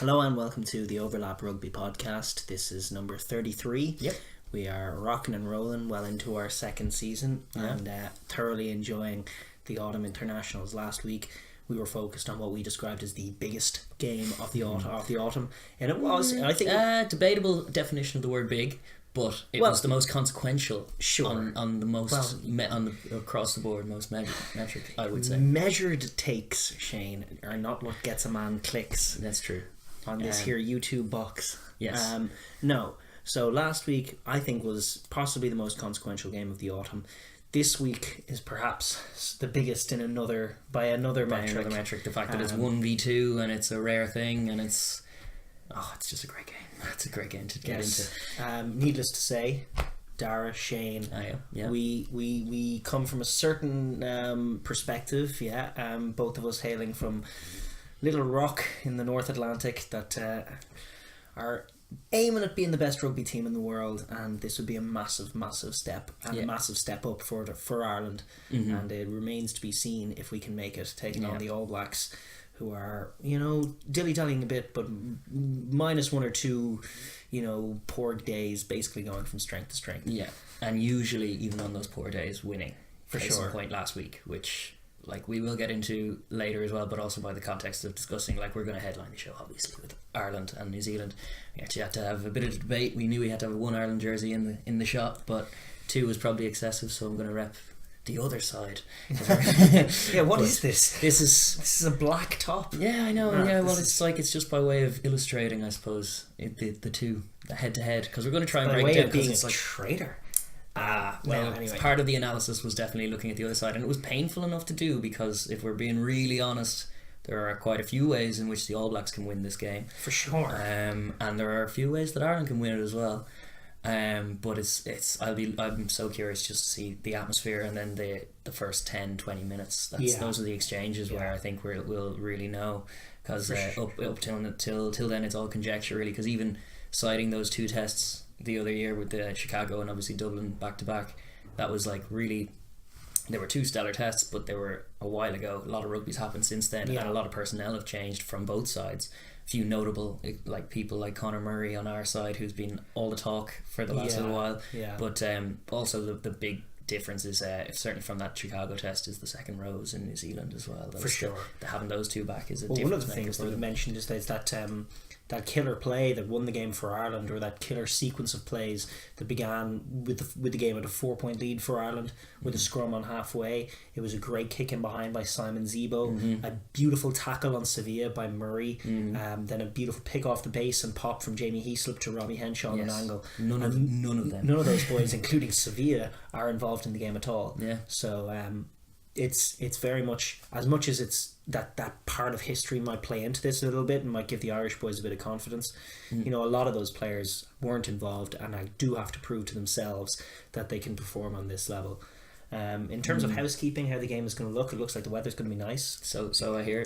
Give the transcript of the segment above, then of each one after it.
Hello and welcome to the Overlap Rugby Podcast. This is number 33. Yep. We are rocking and rolling well into our second season and thoroughly enjoying the autumn internationals. Last week we were focused on what we described as the biggest game of the autumn, and it was, I think, debatable definition of the word big, but it was the most consequential. Sure. On the most across the board most metric, I would say. Measured takes, Shane, are not what gets a man clicks. That's true. On this here YouTube box. Yes. No. So last week I think was possibly the most consequential game of the autumn. This week is perhaps the biggest in another metric. The fact that it's 1v2 and it's a rare thing and it's just a great game. It's a great game to get into. Needless to say, Daragh, Shane, we come from a certain perspective. Both of us hailing from Little Rock in the North Atlantic that are aiming at being the best rugby team in the world, and this would be a massive step and a massive step up for Ireland, and it remains to be seen if we can make it, taking on the All Blacks, who are, dilly-dallying a bit, but minus one or two, poor days, basically going from strength to strength. Yeah, and usually even on those poor days, winning. For Case sure. in point last week, which we will get into later as well, but also by the context of discussing, we're going to headline the show obviously with Ireland and New Zealand. We actually had to have a bit of debate. We knew we had to have one Ireland jersey in the shop, but two was probably excessive, so I'm going to rep the other side. What is this? This is a black top. Yeah, I know. It's just by way of illustrating, I suppose, the two, the head to head, because we're going to try and break it down. Being a traitor. Anyway. Part of the analysis was definitely looking at the other side, and it was painful enough to do, because if we're being really honest, there are quite a few ways in which the All Blacks can win this game. For sure. And there are a few ways that Ireland can win it as well. But I'm so curious just to see the atmosphere, and then the first 10-20 minutes. Those are the exchanges where I think we'll really know, because up till then it's all conjecture really, because even citing those two tests the other year with the Chicago and obviously Dublin back to back, that was really, there were two stellar tests, but they were a while ago. A lot of rugby's happened since then, and a lot of personnel have changed from both sides. A few notable people like Conor Murray on our side, who's been all the talk for the last little while, but also the big difference is certainly from that Chicago test is the second rows in New Zealand as well. For sure. Having those two back is a difference. One of the things that we mentioned is that killer play that won the game for Ireland, or that killer sequence of plays that began with the game at a 4-point lead for Ireland, with a scrum on halfway. It was a great kick in behind by Simon Zebo, a beautiful tackle on Sevilla by Murray, then a beautiful pick off the base and pop from Jamie Heaslip to Robbie Henshaw on an angle. None of those boys, including Sevilla, are involved in the game at all. Yeah. So it's very much as it's that part of history might play into this a little bit and might give the Irish boys a bit of confidence. A lot of those players weren't involved, and I do have to prove to themselves that they can perform on this level. In terms of housekeeping, how the game is going to look, it looks like the weather's going to be nice. So I hear,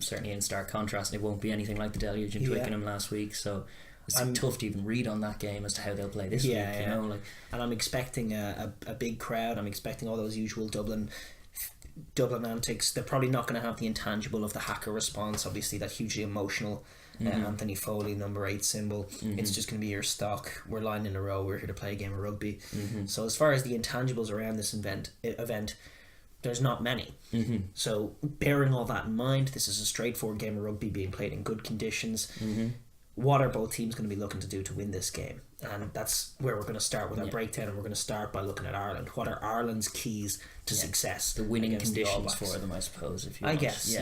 certainly in stark contrast, it won't be anything like the deluge in Twickenham last week, so it's tough to even read on that game as to how they'll play this week. And I'm expecting a big crowd. I'm expecting all those usual Dublin antics. They're probably not going to have the intangible of the haka response, obviously that hugely emotional Anthony Foley number 8 symbol. It's just going to be your stock, we're lying in a row, we're here to play a game of rugby. So as far as the intangibles around this event, there's not many. So bearing all that in mind, this is a straightforward game of rugby being played in good conditions. What are both teams going to be looking to do to win this game? And that's where we're going to start with our breakdown, and we're going to start by looking at Ireland. What are Ireland's keys to success? The winning conditions for them, I suppose, if you want. I guess,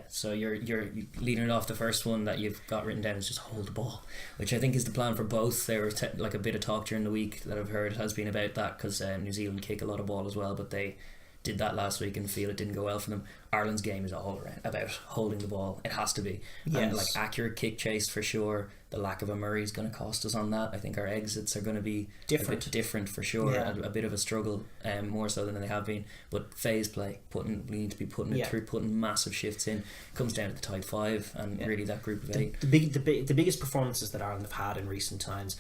So you're leading it off. The first one that you've got written down is just hold the ball, which I think is the plan for both. There was a bit of talk during the week that I've heard has been about that, because New Zealand kick a lot of ball as well, but they did that last week and feel it didn't go well for them. Ireland's game is all around about holding the ball. It has to be. Yes. And accurate kick chase for sure. The lack of a Murray is going to cost us on that. I think our exits are going to be a bit different for sure. A bit of a struggle, more so than they have been. But phase play, we need to be putting it through, putting massive shifts in. It comes down to the tight five and really that group of 8. The biggest performances that Ireland have had in recent times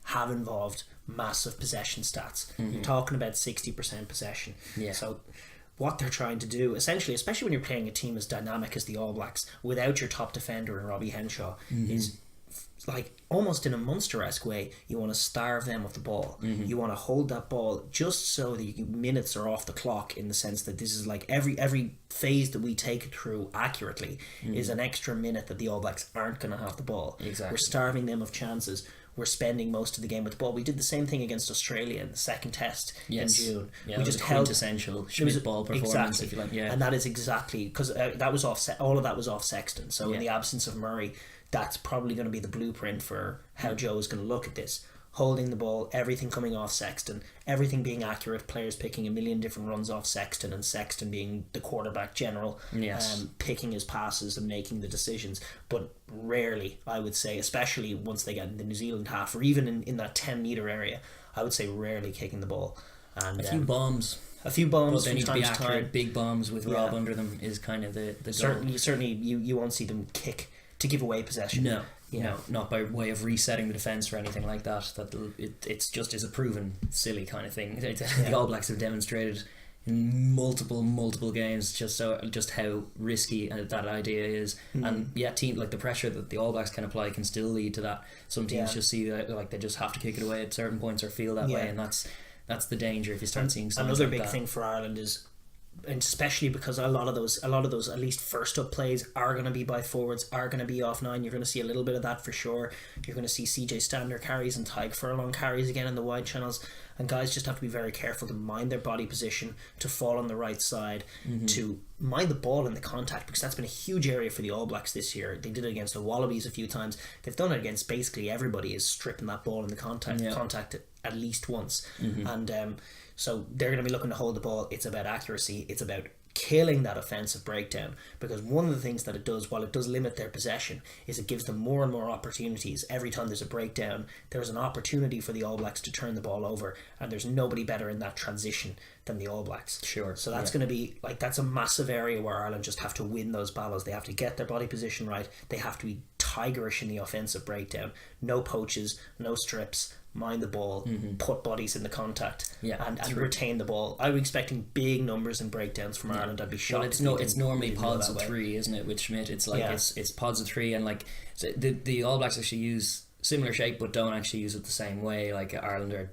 have involved massive possession stats. You're talking about 60% possession. So what they're trying to do, essentially, especially when you're playing a team as dynamic as the All Blacks, without your top defender in Robbie Henshaw, is like almost in a Munster-esque way. You want to starve them of the ball. You want to hold that ball just so that minutes are off the clock, in the sense that this is like every phase that we take it through accurately is an extra minute that the All Blacks aren't going to have the ball. Exactly. We're starving them of chances. We're spending most of the game with the ball. We did the same thing against Australia in the second test in June. Yeah, we just held quintessential Schmidt ball performance, if you like. Yeah, and that is exactly because that was off. All of that was off Sexton. So in the absence of Murray, that's probably going to be the blueprint for how Joe is going to look at this. Holding the ball, everything coming off Sexton, everything being accurate, players picking a million different runs off Sexton, and Sexton being the quarterback general, picking his passes and making the decisions. But rarely, I would say, especially once they get in the New Zealand half, or even in that 10 metre area, I would say rarely kicking the ball. And a few bombs. But they need to be accurate. Big bombs with Rob under them is kind of the goal. Certainly you won't see them kick to give away possession. No, not by way of resetting the defence or anything like that. It's just is a proven silly kind of thing. The All Blacks have demonstrated in multiple games just how risky that idea is. And team like the pressure that the All Blacks can apply can still lead to that. Some teams just see that like they just have to kick it away at certain points or feel that way, and that's the danger if you start seeing something another like big that. thing for Ireland is, and especially because a lot of those at least first up plays are going to be by forwards, are going to be off 9. You're going to see a little bit of that for sure. You're going to see CJ Stander carries and Tyke Furlong carries again in the wide channels, and guys just have to be very careful to mind their body position, to fall on the right side, to mind the ball in the contact, because that's been a huge area for the All Blacks this year. They did it against the Wallabies a few times. They've done it against basically everybody, is stripping that ball in the contact at least once. And so they're going to be looking to hold the ball. It's about accuracy. It's about killing that offensive breakdown, because one of the things that it does, while it does limit their possession, is it gives them more and more opportunities. Every time there's a breakdown, there's an opportunity for the All Blacks to turn the ball over, and there's nobody better in that transition than the All Blacks. Sure. So that's going to be like, that's a massive area where Ireland just have to win those battles. They have to get their body position right. They have to be tigerish in the offensive breakdown. No poaches, no strips. Mind the ball, put bodies in the contact, and retain the ball. I was expecting big numbers and breakdowns from Ireland. I'd be shocked. Well, it's normally pods of 3, isn't it? With Schmidt, it's like it's pods of 3, and like the All Blacks actually use similar shape, but don't actually use it the same way. Like Ireland are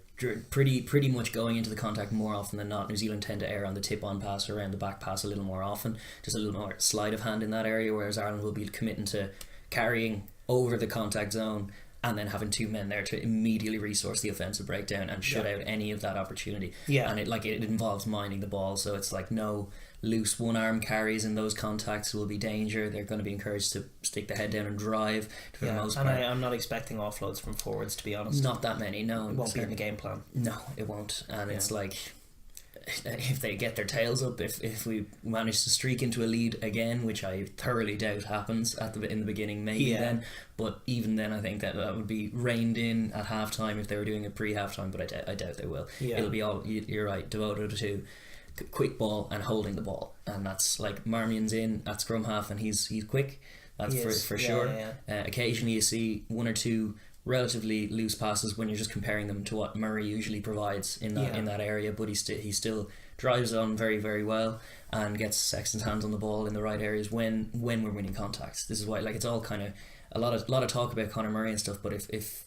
pretty much going into the contact more often than not. New Zealand tend to err on the tip-on pass, around the back pass a little more often, just a little more sleight of hand in that area. Whereas Ireland will be committing to carrying over the contact zone, and then having 2 men there to immediately resource the offensive breakdown and shut out any of that opportunity. And it involves minding the ball, so it's like no loose one-arm carries in those contacts will be danger. They're going to be encouraged to stick the head down and drive for the most part. And I'm not expecting offloads from forwards, to be honest. Not that many, no. It won't be in the game plan. No, it won't. And it's like, if they get their tails up, if we manage to streak into a lead again, which I thoroughly doubt happens in the beginning, maybe then, but even then I think that would be reined in at halftime if they were doing it pre-halftime, but I doubt they will. It'll be all, you're right, devoted to quick ball and holding the ball, and that's like Marmion's in at scrum half and he's quick, that's for sure. Occasionally you see 1 or 2 relatively loose passes when you're just comparing them to what Murray usually provides in that area, but he still drives on very, very well and gets Sexton's hands on the ball in the right areas when we're winning contacts. This is why, like, it's all kind of a lot of talk about Conor Murray and stuff, but if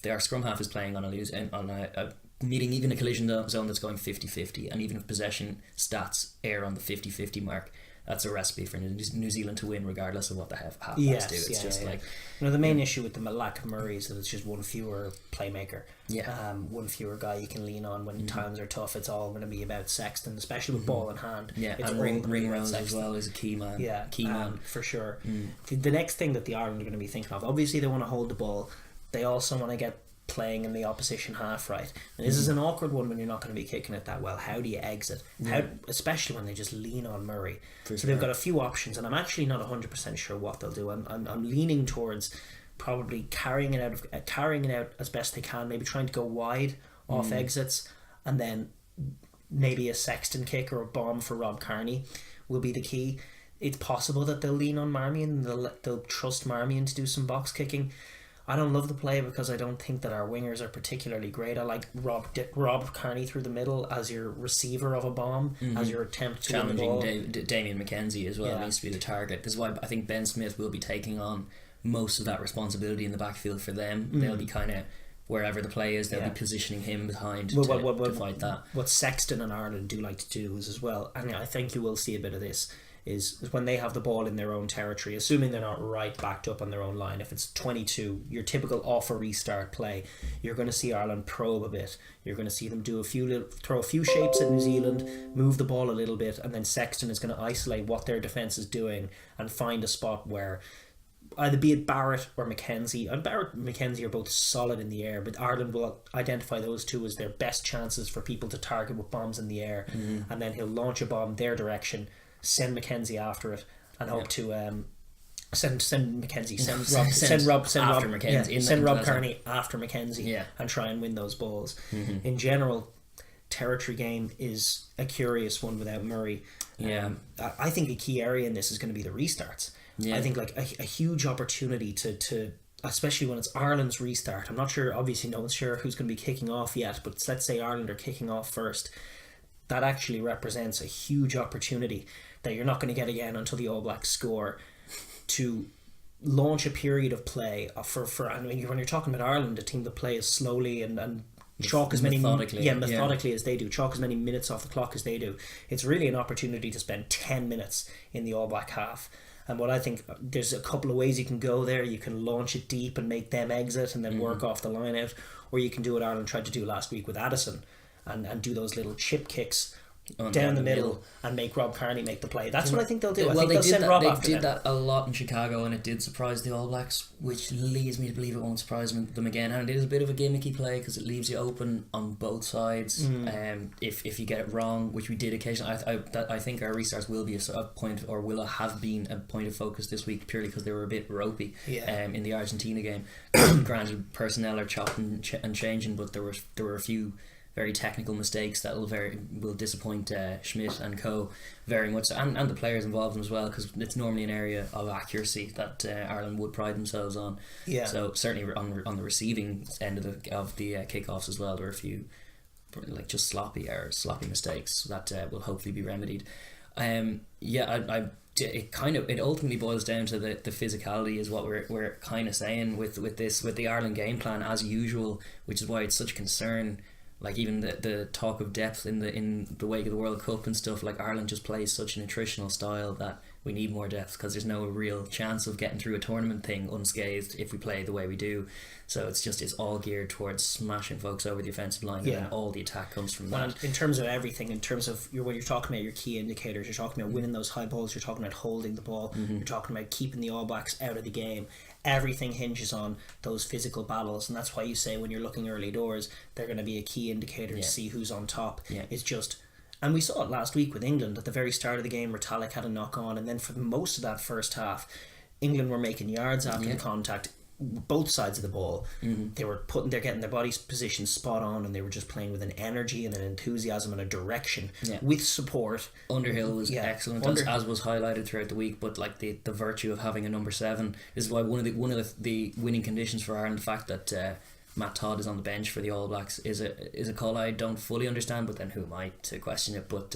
our scrum half is playing on a meeting even a collision zone that's going 50-50, and even if possession stats err on the 50-50 mark, that's a recipe for New Zealand to win, regardless of what the halfbacks do. It's just like, the main issue with the lack of Murray is that it's just one fewer playmaker. One fewer guy you can lean on when times are tough. It's all going to be about Sexton, especially with ball in hand. And Ringrose as well is a key man. Man for sure. The next thing that the Ireland are going to be thinking of, obviously they want to hold the ball. They also want to get playing in the opposition half right, and this is an awkward one when you're not going to be kicking it that well. How do you exit? Especially when they just lean on Murray. They've got a few options, and I'm actually not 100% sure what they'll do. I'm leaning towards probably carrying it out as best they can, maybe trying to go wide off exits, and then maybe a Sexton kick or a bomb for Rob Kearney will be the key. It's possible that they'll lean on Marmion and they'll trust Marmion to do some box kicking. I don't love the play because I don't think that our wingers are particularly great. I like Rob Kearney through the middle as your receiver of a bomb, as your attempt to win the ball. Damien McKenzie as well needs to be the target. This is why I think Ben Smith will be taking on most of that responsibility in the backfield for them. They'll be kind of, wherever the play is, they'll be positioning him behind to fight that. What Sexton and Ireland do like to do is as well, and I think you will see a bit of this, is when they have the ball in their own territory, assuming they're not right backed up on their own line. If it's 22, your typical off a restart play, you're going to see Ireland probe a bit. You're going to see them throw a few shapes at New Zealand, move the ball a little bit, and then Sexton is going to isolate what their defence is doing and find a spot where either be it Barrett or McKenzie, and Barrett and McKenzie are both solid in the air, but Ireland will identify those two as their best chances for people to target with bombs in the air, and then he'll launch a bomb their direction, send McKenzie after it, and hope to send McKenzie, send Rob Kearney after McKenzie, and try and win those balls. In general, territory game is a curious one without Murray. I think a key area in this is going to be the restarts. I think like a huge opportunity to especially when it's Ireland's restart. I'm not sure, obviously no one's sure who's going to be kicking off yet, but let's say Ireland are kicking off first. That actually represents a huge opportunity that you're not going to get again until the All Blacks score, to launch a period of play for I mean, when you're talking about Ireland, a team that plays slowly and chalk as many methodically as they do, chalk as many minutes off the clock as they do. It's really an opportunity to spend 10 minutes in the All Black half. And what I think, there's a couple of ways you can go there. You can launch it deep and make them exit and then work off the line out, or you can do what Ireland tried to do last week with Addison and do those little chip kicks down the middle and make Rob Kearney make the play. That's what I think they'll do. I think they'll send Rob after them. They did that a lot in Chicago, and it did surprise the All Blacks, which leads me to believe it won't surprise them again. And it is a bit of a gimmicky play because it leaves you open on both sides. If you get it wrong, which we did occasionally, I think our restarts will be a point, or will have been a point of focus this week, purely because they were a bit ropey in the Argentina game. Granted, personnel are chopping and changing, but there were a few very technical mistakes that will disappoint Schmidt and co very much, and the players involved as well, because it's normally an area of accuracy that Ireland would pride themselves on. So certainly on the receiving end of the kickoffs as well, there were a few like just sloppy errors, sloppy mistakes that will hopefully be remedied. It ultimately boils down to the physicality is what we're kind of saying with the Ireland game plan as usual, which is why it's such a concern. Like even the talk of depth in the wake of the World Cup and stuff, like Ireland just plays such an attritional style that we need more depth, because there's no real chance of getting through a tournament thing unscathed if we play the way we do. So it's all geared towards smashing folks over the offensive line, and then all the attack comes from that. And in terms of everything, in terms of when you're talking about your key indicators, you're talking about winning those high balls, you're talking about holding the ball, you're talking about keeping the All Blacks out of the game. Everything hinges on those physical battles, and that's why you say when you're looking early doors, they're going to be a key indicator to see who's on top. It's just, and we saw it last week with England at the very start of the game. Retallick had a knock on, and then for most of that first half, England were making yards after the contact, both sides of the ball. They're getting their body position spot on, and they were just playing with an energy and an enthusiasm and a direction with support. Underhill was excellent, as was highlighted throughout the week. But like the virtue of having a number 7 is why one of the winning conditions for Ireland, the fact that Matt Todd is on the bench for the All Blacks, is a call I don't fully understand. But then who am I to question it? But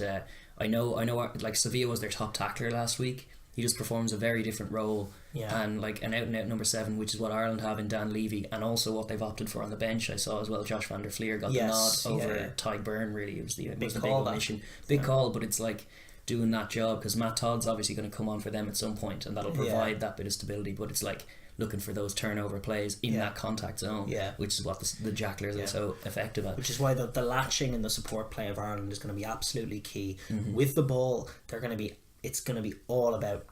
I know like Sevilla was their top tackler last week. He just performs a very different role, and like an out and out number 7, which is what Ireland have in Dan Levy, and also what they've opted for on the bench. I saw as well Josh van der Fleer got the nod over Ty Byrne. Really, it was the big omission, call, but it's like doing that job because Matt Todd's obviously going to come on for them at some point, and that'll provide that bit of stability. But it's like looking for those turnover plays in that contact zone, which is what the Jacklers are so effective at. Which is why the latching and the support play of Ireland is going to be absolutely key. With the ball, it's going to be all about,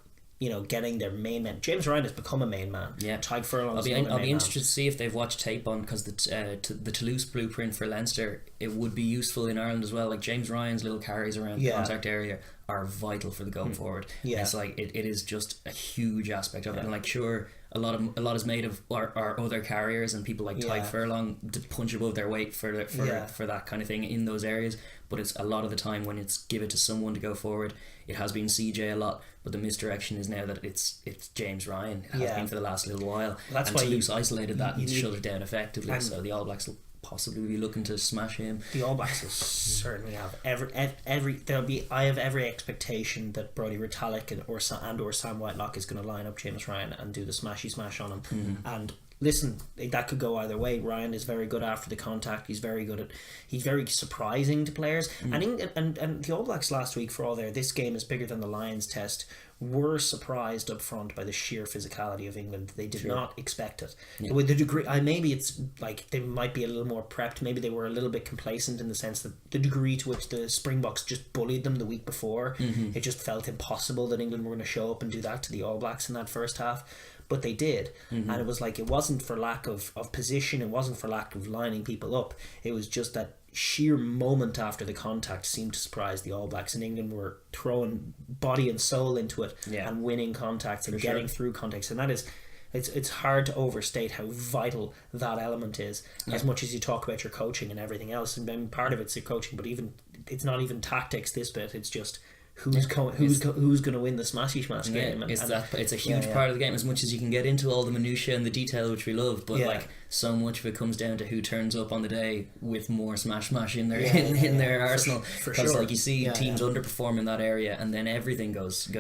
getting their main man. James Ryan has become a main man. Tadhg Furlong's I'll be interested to see if they've watched tape on, because the Toulouse blueprint for Leinster, it would be useful in Ireland as well. Like James Ryan's little carries around the contact area are vital for the going forward. Yeah. It's like it is just a huge aspect of it. And like, sure, a lot is made of our other carriers and people like Tadhg Furlong to punch above their weight for that kind of thing in those areas. But it's a lot of the time when it's give it to someone to go forward. It has been CJ a lot, but the misdirection is now that it's James Ryan. It has been for the last little while. That's and why Toulouse isolated that and shut it down effectively. So the All Blacks will possibly be looking to smash him. The All Blacks will certainly have I have every expectation that Brodie Retallick or Sam Whitelock is going to line up James Ryan and do the smashy smash on him. And listen, that could go either way. Ryan is very good after the contact. He's very surprising to players. And the All Blacks last week, for all this game is bigger than the Lions test, were surprised up front by the sheer physicality of England. They did not expect it. With the degree, maybe it's like they might be a little more prepped. Maybe they were a little bit complacent in the sense that the degree to which the Springboks just bullied them the week before, it just felt impossible that England were going to show up and do that to the All Blacks in that first half. But they did, and it was like, it wasn't for lack of position, it wasn't for lack of lining people up, it was just that sheer moment after the contact seemed to surprise the All Blacks, and England were throwing body and soul into it and winning contacts and getting through contacts, and that is, it's hard to overstate how vital that element is, as much as you talk about your coaching and everything else, and then part of it's your coaching, but even it's not even tactics this bit, it's just who's going to win the smashy smash game. It's a huge part of the game, as much as you can get into all the minutiae and the detail which we love, but like so much of it comes down to who turns up on the day with more smash in their in their arsenal, because like you see teams underperform in that area and then everything goes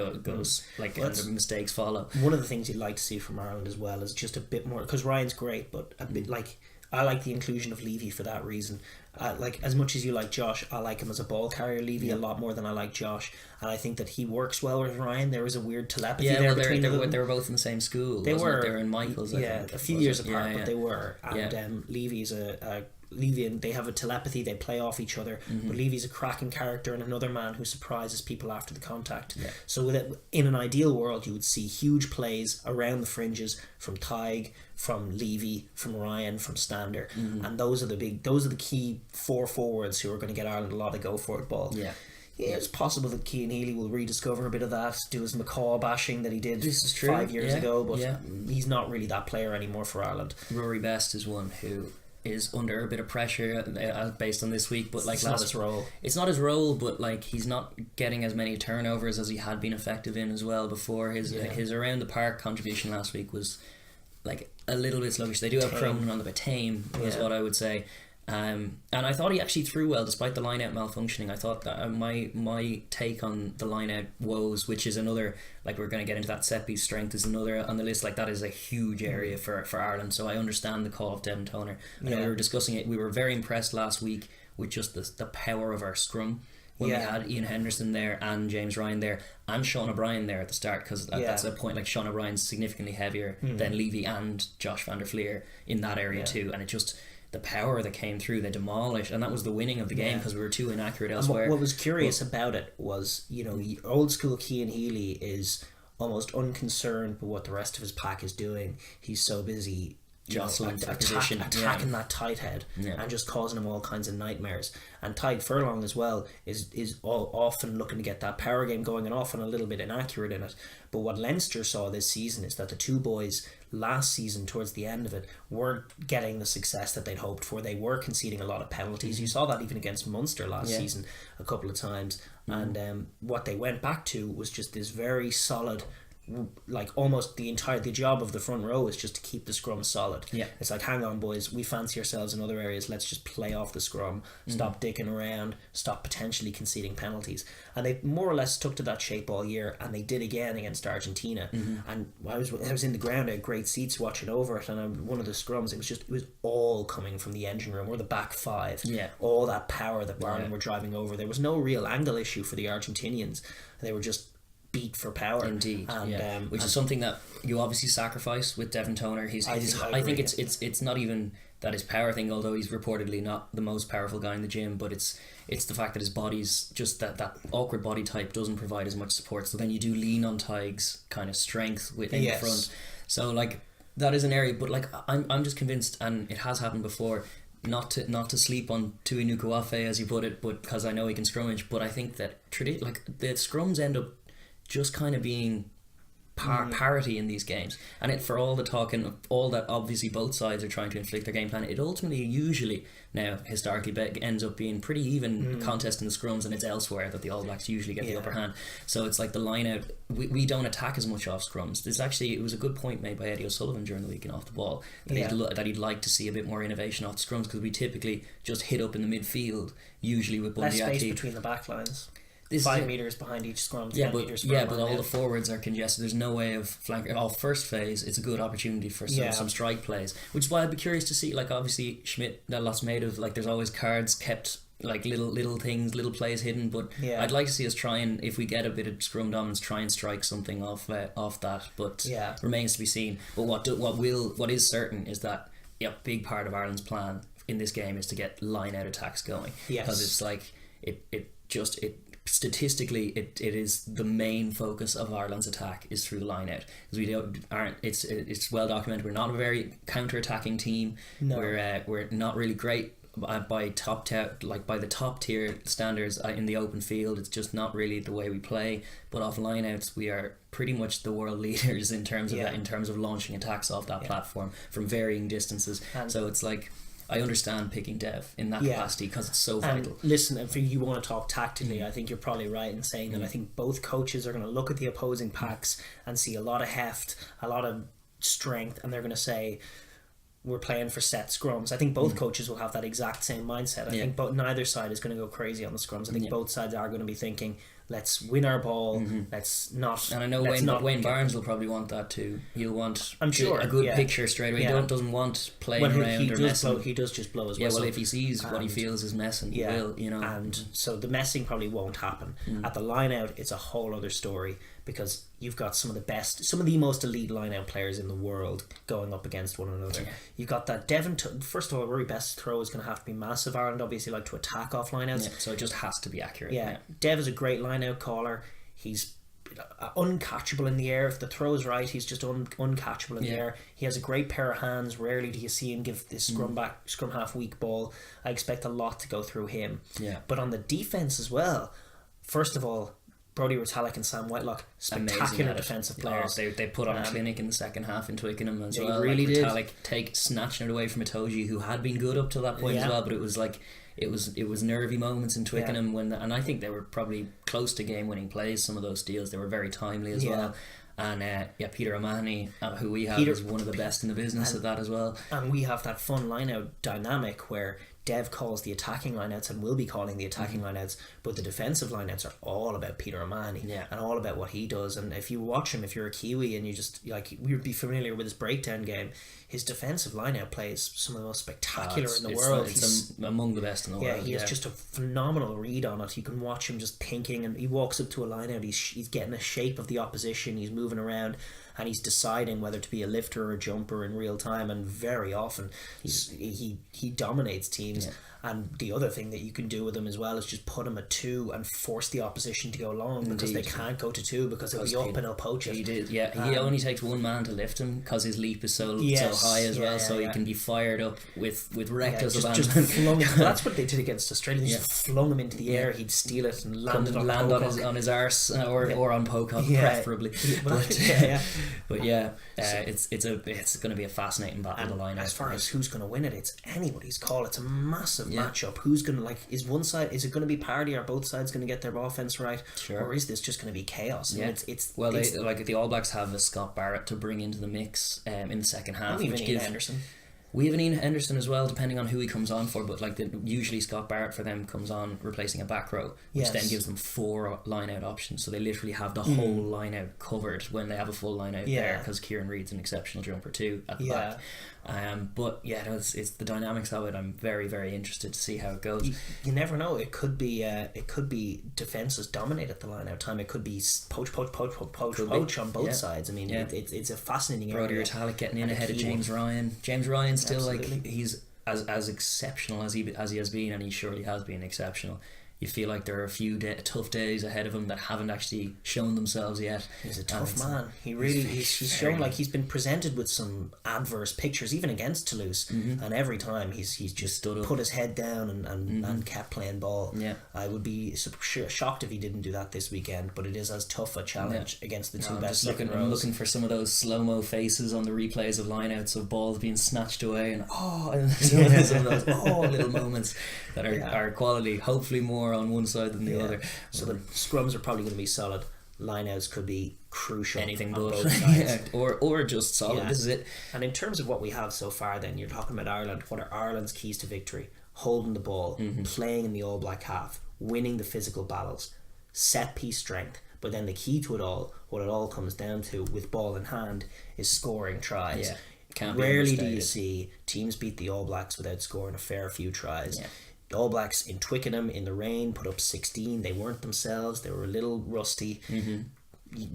like, and the mistakes follow. One of the things you'd like to see from Ireland as well is just a bit more, because Ryan's great, but a bit like, I like the inclusion of Levy for that reason. Like, as much as you like Josh, I like him as a ball carrier, Levy, a lot more than I like Josh, and I think that he works well with Ryan. There was a weird telepathy there between them. They were both in the same school. They were in Michael's. I think, a few years apart, but they were. And Levy's Levy, and they have a telepathy, they play off each other, but Levy's a cracking character and another man who surprises people after the contact. So in an ideal world, you would see huge plays around the fringes from Tadhg, from Levy, from Ryan, from Stander, and those are the key four forwards who are going to get Ireland a lot of go for it ball. It's possible that Cian Healy will rediscover a bit of that, do his McCaw bashing that he did 5 years ago, but he's not really that player anymore for Ireland. Rory Best is one who is under a bit of pressure based on this week, but like, it's not his role. It's not his role, but like, he's not getting as many turnovers as he had been effective in as well before. His around the park contribution last week was like a little bit sluggish. They do have Cronin on the bit tame, is what I would say. And I thought he actually threw well despite the line out malfunctioning. I thought that my take on the line out woes, which is another, like, we're going to get into that set piece strength, is another on the list. Like, that is a huge area for Ireland, so I understand the call of Devon Toner. I know we were discussing it, we were very impressed last week with just the power of our scrum when we had Ian Henderson there and James Ryan there and Sean O'Brien there at the start, because that's a point, like, Sean O'Brien's significantly heavier than Levy and Josh van der Fleer in that area too, and it just, the power that came through, they demolished, and that was the winning of the game because we were too inaccurate elsewhere. What was curious about it was, old school Cian Healy is almost unconcerned with what the rest of his pack is doing. He's so busy jostling attacking that tight head and just causing him all kinds of nightmares. And Tadhg Furlong as well is often looking to get that power game going and often a little bit inaccurate in it. But what Leinster saw this season is that the two boys last season, towards the end of it, weren't getting the success that they'd hoped for. They were conceding a lot of penalties. You saw that even against Munster last season a couple of times. And what they went back to was just this very solid, like, almost the job of the front row is just to keep the scrum solid. It's like, hang on boys, we fancy ourselves in other areas, let's just play off the scrum, stop dicking around, stop potentially conceding penalties. And they more or less stuck to that shape all year, and they did again against Argentina. And I was in the ground, I had great seats watching over it, and one of the scrums, it was all coming from the engine room or the back five. All that power that Ireland were driving over. There was no real angle issue for the Argentinians. They were just beat for power, indeed, which is something that you obviously sacrifice with Devon Toner. I think it's not even that his power thing, although he's reportedly not the most powerful guy in the gym, but it's the fact that his body's just that awkward body type doesn't provide as much support. So then you do lean on Tadhg's kind of strength within the front. So like, that is an area, but like, I'm just convinced, and it has happened before, not to sleep on Tui Nukuafe, as you put it, but because I know he can scrummage. But I think that the scrums end up just kind of being parity in these games, and for all the talking, all that obviously both sides are trying to inflict their game plan, it ultimately usually now historically ends up being pretty even contest in the scrums, and it's elsewhere that the All Blacks usually get the upper hand. So it's like the line out, we don't attack as much off scrums. It was a good point made by Eddie O'Sullivan during the week in Off the Ball that he'd like to see a bit more innovation off the scrums, because we typically just hit up in the midfield, usually with Bundy less space between the back lines. 5 meters behind each scrum, 10 meters per but all the forwards are congested. There's no way of flanking. Off first phase, it's a good opportunity for some strike plays, which is why I'd be curious to see, like, obviously Schmidt, that lot's made of, like, there's always cards kept, like little things, little plays hidden, but I'd like to see us try and, if we get a bit of scrum dominance, try and strike something off that, but remains to be seen. But what is certain is that a big part of Ireland's plan in this game is to get line out attacks going, because it's like statistically it is the main focus of Ireland's attack is through the line out, because it's well documented we're not a very counter-attacking team. We're not really great by the top tier standards in the open field. It's just not really the way we play, but off line outs we are pretty much the world leaders in terms of that, in terms of launching attacks off that platform from varying distances. And so it's like, I understand picking Dev in that capacity because it's so vital. Listen, if you want to talk tactically, I think you're probably right in saying that I think both coaches are going to look at the opposing packs and see a lot of heft, a lot of strength, and they're going to say, we're playing for set scrums. I think both coaches will have that exact same mindset. I think neither side is going to go crazy on the scrums. I think both sides are going to be thinking, let's win our ball, let's not. And I know Wayne Barnes will probably want that too. He'll want a good picture straight away. He doesn't want playing around or messing. He does just blow his whistle. Well, if he sees what he feels is messing, he will, And so the messing probably won't happen. At the line out, it's a whole other story, because you've got some of the most elite line-out players in the world going up against one another. You've got that Devon. First of all, Rory Best's throw is going to have to be massive. Ireland obviously like to attack off line-outs. So it just has to be accurate. Dev is a great line-out caller. He's uncatchable in the air. If the throw is right, he's just uncatchable in the air. He has a great pair of hands. Rarely do you see him give this scrum half weak ball. I expect a lot to go through him. But on the defence as well, first of all, Brodie Retallick and Sam Whitelock, spectacular defensive players. They put on a clinic in the second half in Twickenham as well. Really did. Retallick snatching it away from Itoje, who had been good up to that point as well, but it was like it was nervy moments in Twickenham and I think they were probably close to game winning plays. Some of those steals, they were very timely as well. And Peter O'Mahony, who we have, is one of the best in the business at that as well. And we have that fun line-out dynamic where Dev calls the attacking lineouts and will be calling the attacking lineouts, but the defensive lineouts are all about Peter O'Mahony and all about what he does. And if you watch him, if you're a Kiwi and you just we would be familiar with his breakdown game, his defensive lineout plays some of the most spectacular in the world. He's among the best in the world. He has just a phenomenal read on it. You can watch him just thinking, and he walks up to a lineout. He's getting a shape of the opposition. He's moving around. And he's deciding whether to be a lifter or a jumper in real time, and very often he dominates teams. And the other thing that you can do with him as well is just put him at 2 and force the opposition to go long, because they can't go to 2 because he'll be up and he'll poach it. He only takes one man to lift him because his leap is so high as well, so he can be fired up with reckless abandon. That's what they did against Australia. They just flung him into the air. He'd steal it and land on his arse or on Pocock preferably. It's going to be a fascinating battle. The line as far as who's going to win it, it's anybody's call. It's a massive matchup. Who's going to is it going to be parity? Are both sides going to get their offense right? Or is this just going to be chaos? The All Blacks have a Scott Barrett to bring into the mix in the second half. Which gives Henderson. We have an Ian Henderson as well, depending on who he comes on for, but usually Scott Barrett for them comes on replacing a back row, which then gives them 4 line-out options, so they literally have the whole line-out covered when they have a full line-out there, because Kieran Reid's an exceptional jumper too at the back. It's the dynamics of it. I'm very, very interested to see how it goes. You never know. It could be defences dominate at the line-out time. It could be poach on both sides. I mean, it's a fascinating area. Brodie Retallick getting in ahead of James Ryan. James Ryan's still he's as exceptional as he has been, and he surely has been exceptional. you feel like there are a few tough days ahead of him that haven't actually shown themselves yet. He's a tough man. He's shown like he's been presented with some adverse pictures, even against Toulouse, and every time he's just put his head down and kept playing ball. Yeah. I would be shocked if he didn't do that this weekend, but it is as tough a challenge against the two best second rows. I'm looking for some of those slow-mo faces on the replays of lineouts of balls being snatched away, and some of those little moments that are quality, hopefully more on one side than the other. So the scrums are probably going to be solid. Lineouts could be crucial. Anything on but. both sides. or just solid. Yeah. This is it. And in terms of what we have so far, then you're talking about Ireland. What are Ireland's keys to victory? Holding the ball, playing in the All Black half, winning the physical battles, set piece strength. But then the key to it all, what it all comes down to with ball in hand, is scoring tries. Can't be Rarely do understated. you see teams beat the All Blacks without scoring a fair few tries. The All Blacks in Twickenham in the rain put up 16. They weren't themselves. They were a little rusty.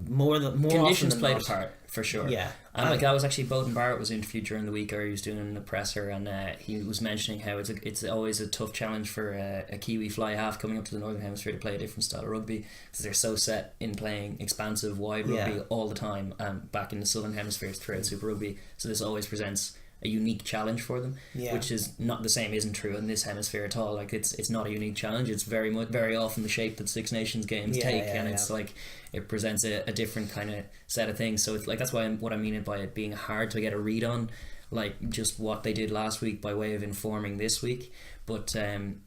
More Conditions often than played not, a part for sure. Yeah. And like that was actually Bowden Barrett was interviewed during the week, or he was doing an presser, and he was mentioning how it's always a tough challenge for a Kiwi fly half coming up to the Northern Hemisphere to play a different style of rugby, because they're so set in playing expansive wide rugby all the time, back in the Southern Hemisphere throughout Super Rugby. So this always presents a unique challenge for them, which is not the same. Isn't true in this hemisphere at all. Like it's not a unique challenge. It's very often the shape that Six Nations games take, and it's like it presents a different kind of set of things. So it's like that's why what I mean by it being hard to get a read on, like just what they did last week by way of informing this week. But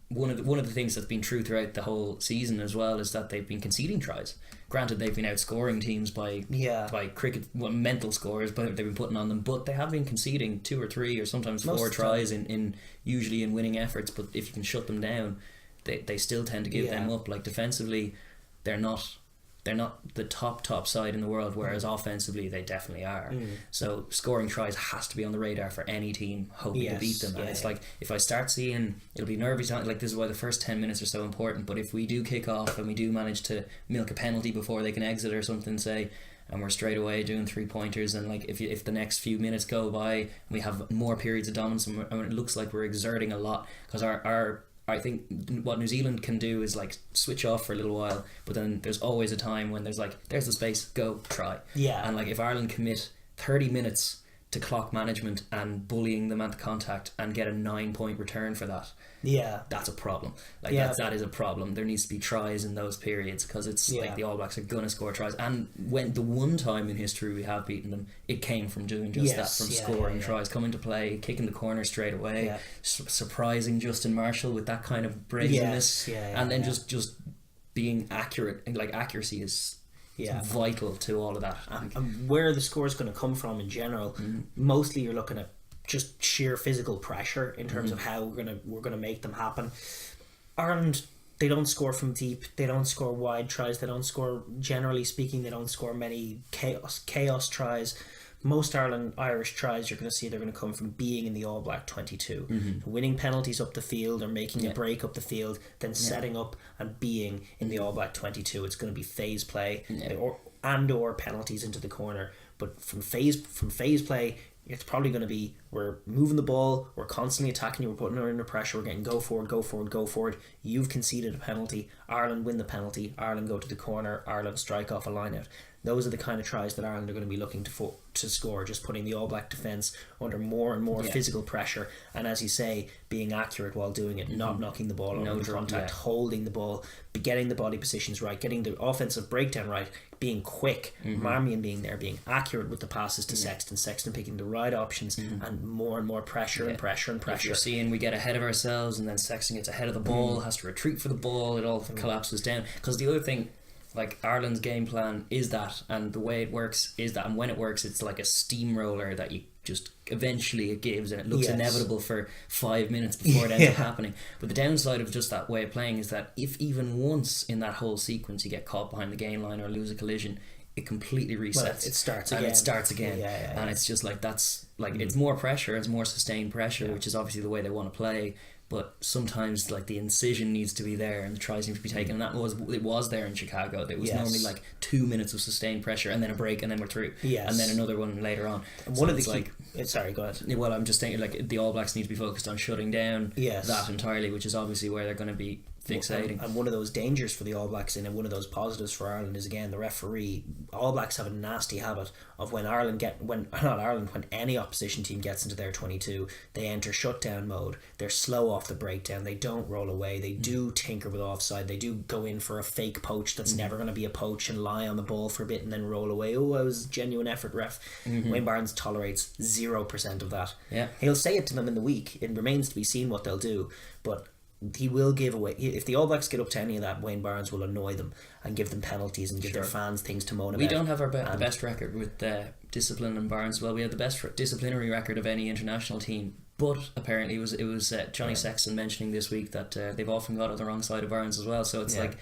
one of the things that's been true throughout the whole season as well is that they've been conceding tries. Granted, they've been outscoring teams by cricket mental scores, but they've been putting on them. But they have been conceding 2 or 3 or sometimes 4 tries in usually in winning efforts. But if you can shut them down, they still tend to give them up. Like defensively, they're not the top side in the world, whereas offensively they definitely are. So scoring tries has to be on the radar for any team hoping to beat them. And it's like, if I start seeing, it'll be nervy time. Like this is why the first 10 minutes are so important. But if we do kick off and we do manage to milk a penalty before they can exit or something, say, and we're straight away doing 3-pointers, and like if the next few minutes go by and we have more periods of dominance and it looks like we're exerting a lot, because I think what New Zealand can do is like switch off for a little while, but then there's always a time when there's the space, go, try. And like if Ireland commit 30 minutes to clock management and bullying them at the contact and get a 9-point return for that, that's a problem. Like that is a problem. There needs to be tries in those periods, because it's like the All Blacks are gonna score tries, and when the one time in history we have beaten them, it came from doing just that, from scoring tries, coming to play, kicking the corner straight away, surprising Justin Marshall with that kind of brazenness, and then just being accurate. And like accuracy is vital to all of that. And where the score is going to come from in general, mostly you're looking at just sheer physical pressure in terms of how we're gonna make them happen. Ireland, they don't score from deep, they don't score wide tries, they don't score, generally speaking, they don't score many chaos tries. Most Irish tries, you're going to see they're going to come from being in the All Black 22, winning penalties up the field or making a break up the field, then setting up and being in the All Black 22. It's going to be phase play or penalties into the corner. But from phase play, it's probably going to be, we're moving the ball, we're constantly attacking you, we're putting her under pressure, we're getting go forward. You've conceded a penalty, Ireland win the penalty, Ireland go to the corner, Ireland strike off a line out. Those are the kind of tries that Ireland are going to be looking to score, just putting the All Black defence under more and more physical pressure, and as you say, being accurate while doing it, not knocking the ball over the contact, holding the ball, getting the body positions right, getting the offensive breakdown right, being quick, Marmion being there, being accurate with the passes to Sexton picking the right options, and more pressure and pressure. If you're seeing we get ahead of ourselves and then Sexton gets ahead of the ball, has to retreat for the ball, it all collapses down. Because the other thing, like Ireland's game plan is that, and the way it works is that, and when it works, it's like a steamroller that you just eventually it gives, and it looks inevitable for 5 minutes before it ends up happening. But the downside of just that way of playing is that if even once in that whole sequence you get caught behind the gain line or lose a collision, it completely resets. Well, it starts again. And it's just like, that's like it's more pressure, it's more sustained pressure, which is obviously the way they want to play. But sometimes like the incision needs to be there and the tries need to be taken, and it was there in Chicago. There was normally like 2 minutes of sustained pressure and then a break and then we're through, and then another one later on. And one of the sorry, go ahead. Well, I'm just thinking like the All Blacks need to be focused on shutting down that entirely, which is obviously where they're going to be fixating. And one of those dangers for the All Blacks and one of those positives for Ireland is, again, the referee. All Blacks have a nasty habit of when any opposition team gets into their 22, they enter shutdown mode. They're slow off the breakdown. They don't roll away. They do tinker with offside. They do go in for a fake poach that's never going to be a poach and lie on the ball for a bit and then roll away. Oh, I was genuine effort, ref. Wayne Barnes tolerates 0% of that. Yeah. He'll say it to them in the week. It remains to be seen what they'll do, but he will give away. If the All Blacks get up to any of that, Wayne Barnes will annoy them and give them penalties and give their fans things to moan about. We don't have the best record with discipline in Barnes. Well, we have the best disciplinary record of any international team, but apparently it was Johnny Sexton mentioning this week that they've often got on the wrong side of Barnes as well, so it's like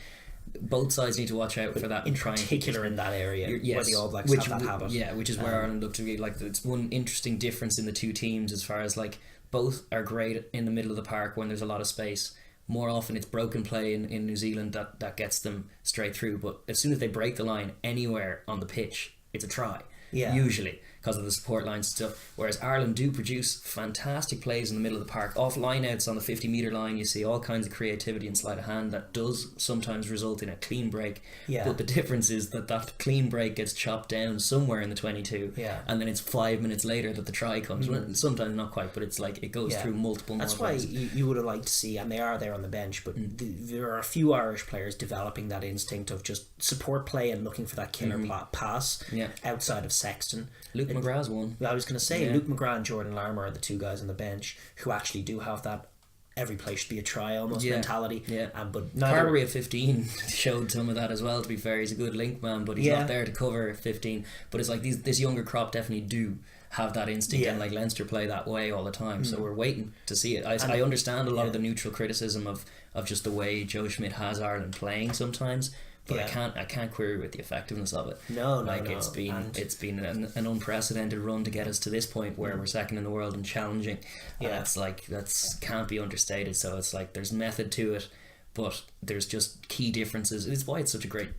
both sides need to watch out for that. In particular in that area where the All Blacks have that habit. Yeah, which is where Ireland look to be like, it's one interesting difference in the two teams as far as like both are great in the middle of the park when there's a lot of space. More often it's broken play in New Zealand that gets them straight through, but as soon as they break the line anywhere on the pitch, it's a try. Usually, because of the support lines and stuff. Whereas Ireland do produce fantastic plays in the middle of the park. Off lineouts on the 50-metre line, you see all kinds of creativity and sleight of hand that does sometimes result in a clean break. But the difference is that clean break gets chopped down somewhere in the 22, and then it's 5 minutes later that the try comes. Well, sometimes not quite, but it's like it goes through multiple. That's why you would have liked to see, and they are there on the bench, but there are a few Irish players developing that instinct of just support play and looking for that killer pass outside of Sexton. Luke McGrath's one. I was going to say Luke McGrath and Jordan Larmour are the two guys on the bench who actually do have that every play should be a try almost mentality. But Carberry at 15 showed some of that as well, to be fair. He's a good link man, but he's not there to cover 15. But it's like this younger crop definitely do have that instinct, and like Leinster play that way all the time, so we're waiting to see it. I understand a lot of the neutral criticism of just the way Joe Schmidt has Ireland playing sometimes, but I can't query with the effectiveness of it. It's been an unprecedented run to get us to this point where we're second in the world and challenging. And that's can't be understated. So it's like there's method to it, but there's just key differences. It's why it's such a great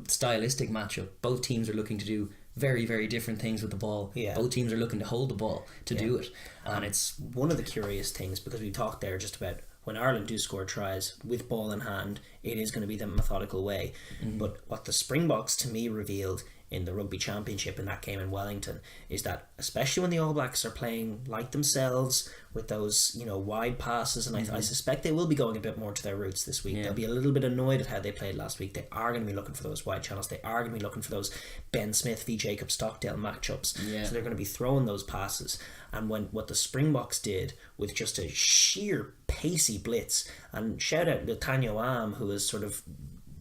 stylistic matchup. Both teams are looking to do very, very different things with the ball. Both teams are looking to hold the ball to do it, and it's one of the curious things, because we talked there just about when Ireland do score tries with ball in hand, it is going to be the methodical way. But what the Springboks to me revealed in the Rugby Championship in that game in Wellington is that, especially when the All Blacks are playing like themselves with those wide passes, and I suspect they will be going a bit more to their roots this week. They'll be a little bit annoyed at how they played last week. They are going to be looking for those wide channels. They are going to be looking for those Ben Smith v Jacob Stockdale matchups. So they're going to be throwing those passes. And what the Springboks did with just a sheer pacey blitz, and shout out Nathaniel Am, who has sort of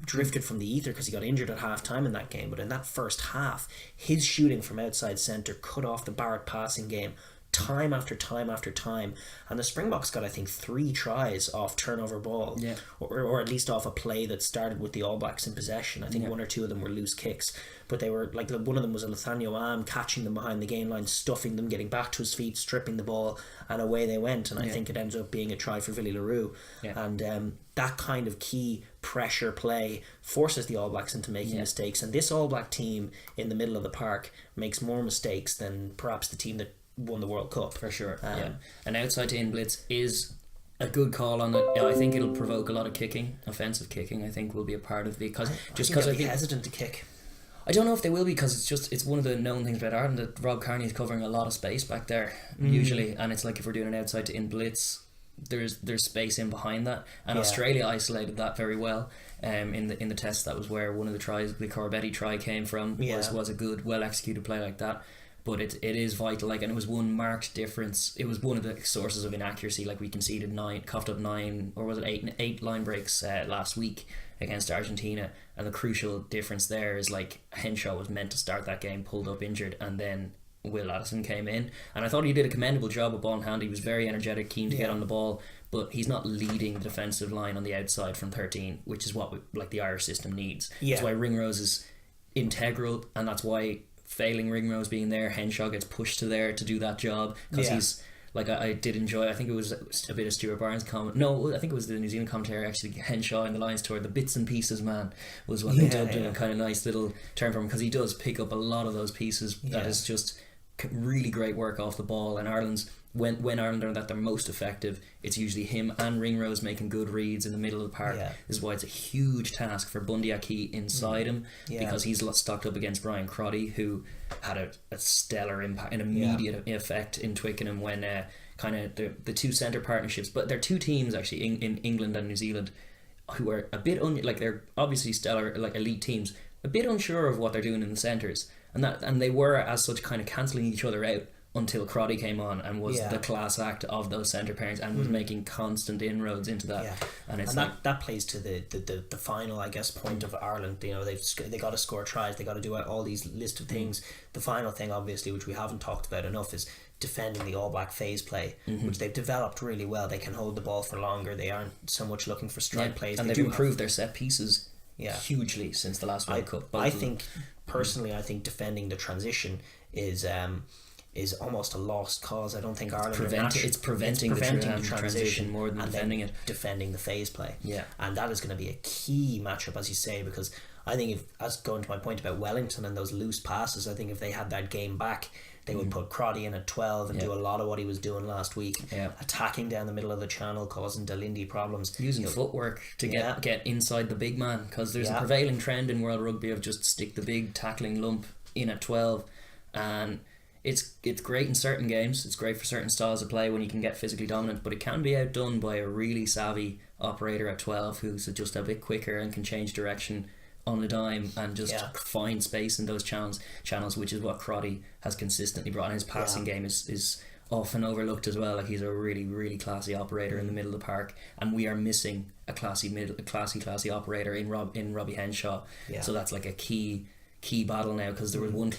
drifted from the ether because he got injured at half time in that game, but in that first half his shooting from outside centre cut off the Barrett passing game time after time after time, and the Springboks got I think 3 tries off turnover ball, or at least off a play that started with the All Blacks in possession. I think 1 or 2 of them were loose kicks, but they were like one of them was a Nathaniel Am catching them behind the game line, stuffing them, getting back to his feet, stripping the ball, and away they went. And I think it ended up being a try for Villy LaRue. And that kind of key pressure play forces the All Blacks into making mistakes, and this All Black team in the middle of the park makes more mistakes than perhaps the team that won the World Cup. For sure. An outside to in blitz is a good call on it. I think it'll provoke a lot of kicking, offensive kicking. I think will be a part of the because I think hesitant to kick. I don't know if they will be, because it's one of the known things about Ireland that Rob Kearney is covering a lot of space back there usually, and it's like if we're doing an outside to in blitz, there's space in behind that, and Australia isolated that very well. In the test, that was where one of the tries, the Corbetti try, came from. Was a good, well executed play like that. But it is vital, and it was one marked difference. It was one of the sources of inaccuracy. Like we conceded 9 or was it 8 line breaks last week against Argentina, and the crucial difference there is like Henshaw was meant to start that game, pulled up injured, and then Will Addison came in, and I thought he did a commendable job with ball in hand. He was very energetic, keen to get on the ball, but he's not leading the defensive line on the outside from 13, which is what the Irish system needs. That's why Ringrose is integral, and that's why, failing Ringrose being there, Henshaw gets pushed to there to do that job, because he's like, I did enjoy, I think it was a bit of Stuart Barnes comment. No, I think it was the New Zealand commentary actually. Henshaw in the Lions tour, the bits and pieces man was what they dubbed him, a kind of nice little term for him, because he does pick up a lot of those pieces that is just really great work off the ball, and Ireland's when Ireland are at their most effective, it's usually him and Ringrose making good reads in the middle of the park. This is why it's a huge task for Bundy Aki inside him, because he's stocked up against Brian Crotty, who had a stellar impact, an immediate effect in Twickenham when kind of the two centre partnerships. But they're two teams actually in England and New Zealand who are a bit they're obviously stellar, like elite teams, a bit unsure of what they're doing in the centres, and they were as such kind of cancelling each other out until Crotty came on and was the class act of those centre pairings and was making constant inroads into that. And it's that plays to the final, I guess, point of Ireland. You know, they got to score tries, they got to do all these list of things. The final thing, obviously, which we haven't talked about enough, is defending the All Black phase play, which they've developed really well. They can hold the ball for longer. They aren't so much looking for strike plays, and they've improved their set pieces hugely since the last World Cup. I think personally, I think defending the transition is almost a lost cause. I don't think Ireland it's preventing the transition more than defending it. Defending the phase play. Yeah. And that is going to be a key matchup, as you say, because I think as going to my point about Wellington and those loose passes, I think if they had that game back, they would put Crotty in at 12 and do a lot of what he was doing last week, attacking down the middle of the channel, causing Dalindi problems, using footwork to get inside the big man, because there's a prevailing trend in World Rugby of just stick the big tackling lump in at 12, and it's great in certain games. It's great for certain styles of play when you can get physically dominant, but it can be outdone by a really savvy operator at 12 who's just a bit quicker and can change direction on the dime and just find space in those channels, which is what Crotty has consistently brought. And his passing game is often overlooked as well. Like, he's a really, really classy operator in the middle of the park, and we are missing a classy operator in Robbie Henshaw. So that's like a key battle now, because there was one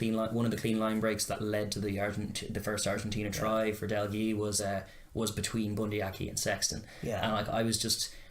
of the clean line breaks that led to the first Argentina try for Daragh was between Bundy Aki and Sexton. And like,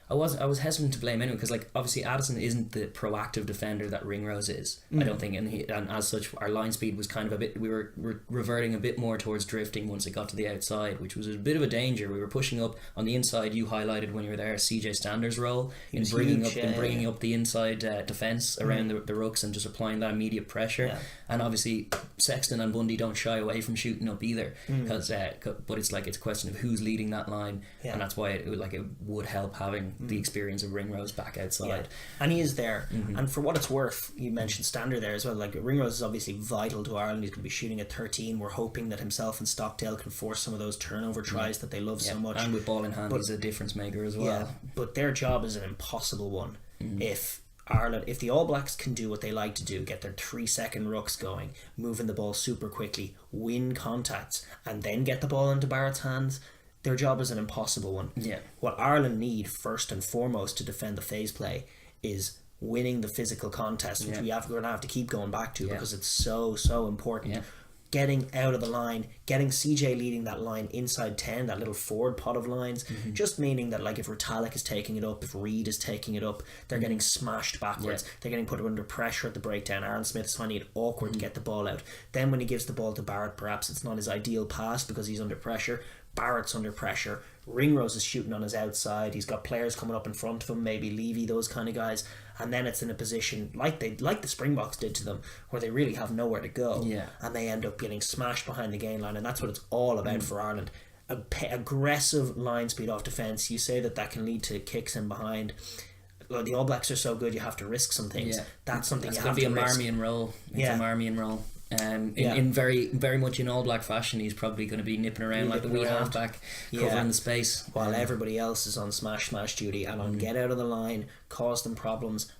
I was hesitant to blame anyone, because like obviously Addison isn't the proactive defender that Ringrose is. I don't think, and as such our line speed was kind of a bit, we were reverting a bit more towards drifting once it got to the outside, which was a bit of a danger. We were pushing up on the inside. You highlighted when you were there CJ Stander's role in bringing up the inside defence around the rucks and just applying that immediate pressure. And obviously Sexton and Bundy don't shy away from shooting up either, because but it's like, it's a question of who's leading that line, and that's why it would help having the experience of Ringrose back outside. And he is there, and for what it's worth, you mentioned Stander there as well. Like, Ringrose is obviously vital to Ireland. He's going to be shooting at 13. We're hoping that himself and Stockdale can force some of those turnover tries that they love so much, and with ball in hand, he's a difference maker as well. But their job is an impossible one. If the All Blacks can do what they like to do, get their 3-second rucks going, moving the ball super quickly, win contacts, and then get the ball into Barrett's hands, their job is an impossible one. What Ireland need first and foremost to defend the phase play is winning the physical contest, which we're going to have to keep going back to, because it's so important. Getting out of the line, getting CJ leading that line inside 10, that little forward pot of lines, just meaning that, like, if Retallick is taking it up, if Reid is taking it up, they're getting smashed backwards. They're getting put under pressure at the breakdown. Aaron Smith's finding it awkward to get the ball out. Then when he gives the ball to Barrett, perhaps it's not his ideal pass because he's under pressure. Barrett's under pressure. Ringrose is shooting on his outside. He's got players coming up in front of him, maybe Levy, those kind of guys. And then it's in a position like the Springboks did to them, where they really have nowhere to go. And they end up getting smashed behind the gain line. And that's what it's all about for Ireland. Aggressive line speed off defence. You say that can lead to kicks in behind. Well, the All Blacks are so good, you have to risk some things. That's something you have to risk. It's going to be a Marmion role. It's a Marmion role. In very, very much in All Black fashion, he's probably going to be nipping around like the wee halfback, covering the space, while everybody else is on smash duty and on get out of the line, cause them problems,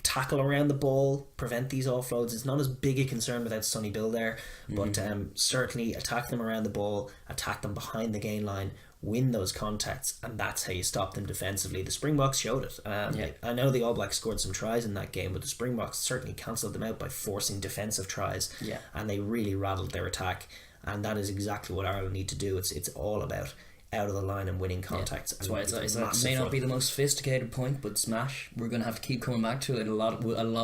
tackle around the ball, prevent these offloads. It's not as big a concern without Sonny Bill there, but certainly attack them around the ball, attack them behind the gain line, win those contacts, and that's how you stop them defensively. The Springboks showed it. I know the All Blacks scored some tries in that game, but the Springboks certainly cancelled them out by forcing defensive tries, and they really rattled their attack, and that is exactly what Ireland need to do. It's all about out of the line and winning contacts. That's why it may not be the most sophisticated point, but smash, we're going to have to keep coming back to it. A lot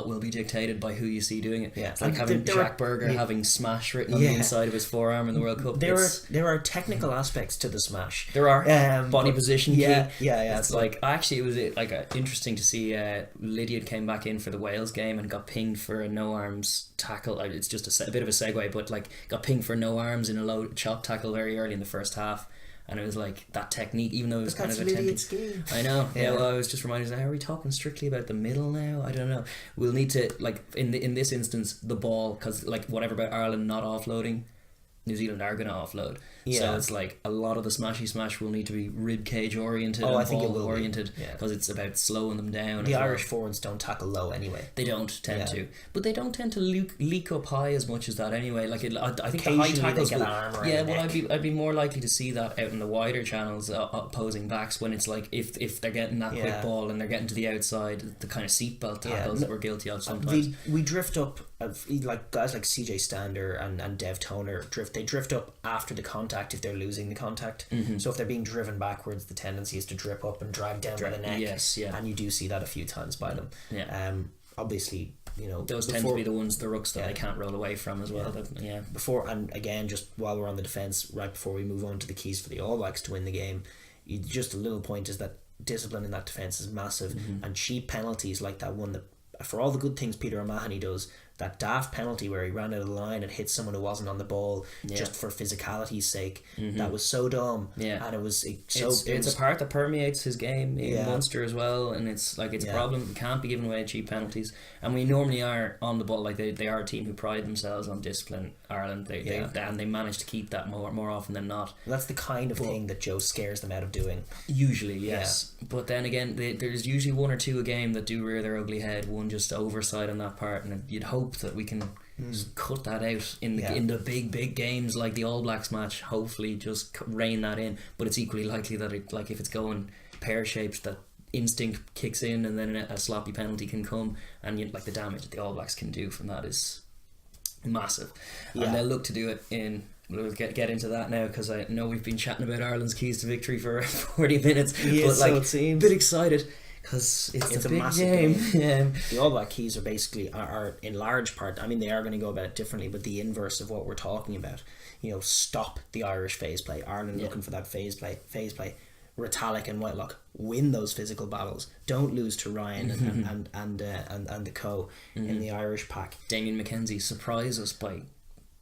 will be dictated by who you see doing it. Yeah. It's like having Jack Berger having smash written on the inside of his forearm in the World Cup. There are technical aspects to the smash. There are body position. Yeah. It's like actually it was like interesting to see Lydiard came back in for the Wales game and got pinged for a no arms tackle. It's just a bit of a segue, but like got pinged for no arms in a low chop tackle very early in the first half. And it was like that technique, even though it was kind of attempting. I know. Yeah. Well, I was just reminded. Are we talking strictly about the middle now? I don't know. We'll need to like in this instance the ball, because like whatever about Ireland not offloading, New Zealand are going to offload. Yeah. So it's like a lot of the smashy smash will need to be rib cage oriented and ball oriented, because it's about slowing them down. The Irish forwards don't tackle low anyway. They don't tend to, but they don't tend to leak up high as much as that anyway. Like I think the high tackles will, I'd be more likely to see that out in the wider channels opposing backs, when it's like if they're getting that quick ball and they're getting to the outside, the kind of seatbelt tackles that we're guilty of sometimes. We drift up, like guys like CJ Stander and Dev Toner drift up after the contact if they're losing the contact. So if they're being driven backwards, the tendency is to drip up and drag down by the neck. And you do see that a few times by them. Obviously, you know, those tend to be the rucks that they can't roll away from as well. Before, and again, just while we're on the defence, right before we move on to the keys for the All Blacks to win the game, just a little point is that discipline in that defence is massive, and cheap penalties like that one that, for all the good things Peter O'Mahony does, that daft penalty where he ran out of the line and hit someone who wasn't on the ball just for physicality's sake, that was so dumb. And it's a part that permeates his game in Munster as well, and it's like it's a problem. We can't be giving away cheap penalties, and we normally are on the ball. Like they are a team who pride themselves on discipline. Ireland, they manage to keep that more often than not. That's the kind of thing that Joe scares them out of doing. Usually, yes. But then again, there's usually one or two a game that do rear their ugly head. One just oversight on that part, and you'd hope that we can just cut that out in the big games like the All Blacks match. Hopefully, just rein that in. But it's equally likely that if it's going pear shaped, that instinct kicks in, and then a sloppy penalty can come, and the damage that the All Blacks can do from that is massive. And they'll look to do it in. We'll get into that now, because I know we've been chatting about Ireland's keys to victory for 40 minutes. But so it seems. A bit excited, because it's a big massive game. The All Black keys are in large part, I mean, they are going to go about it differently, but the inverse of what we're talking about. You know, stop the Irish phase play. Ireland looking for that phase play. Retallick and Whitelock, win those physical battles. Don't lose to Ryan and the co in the Irish pack. Damien McKenzie surprise us by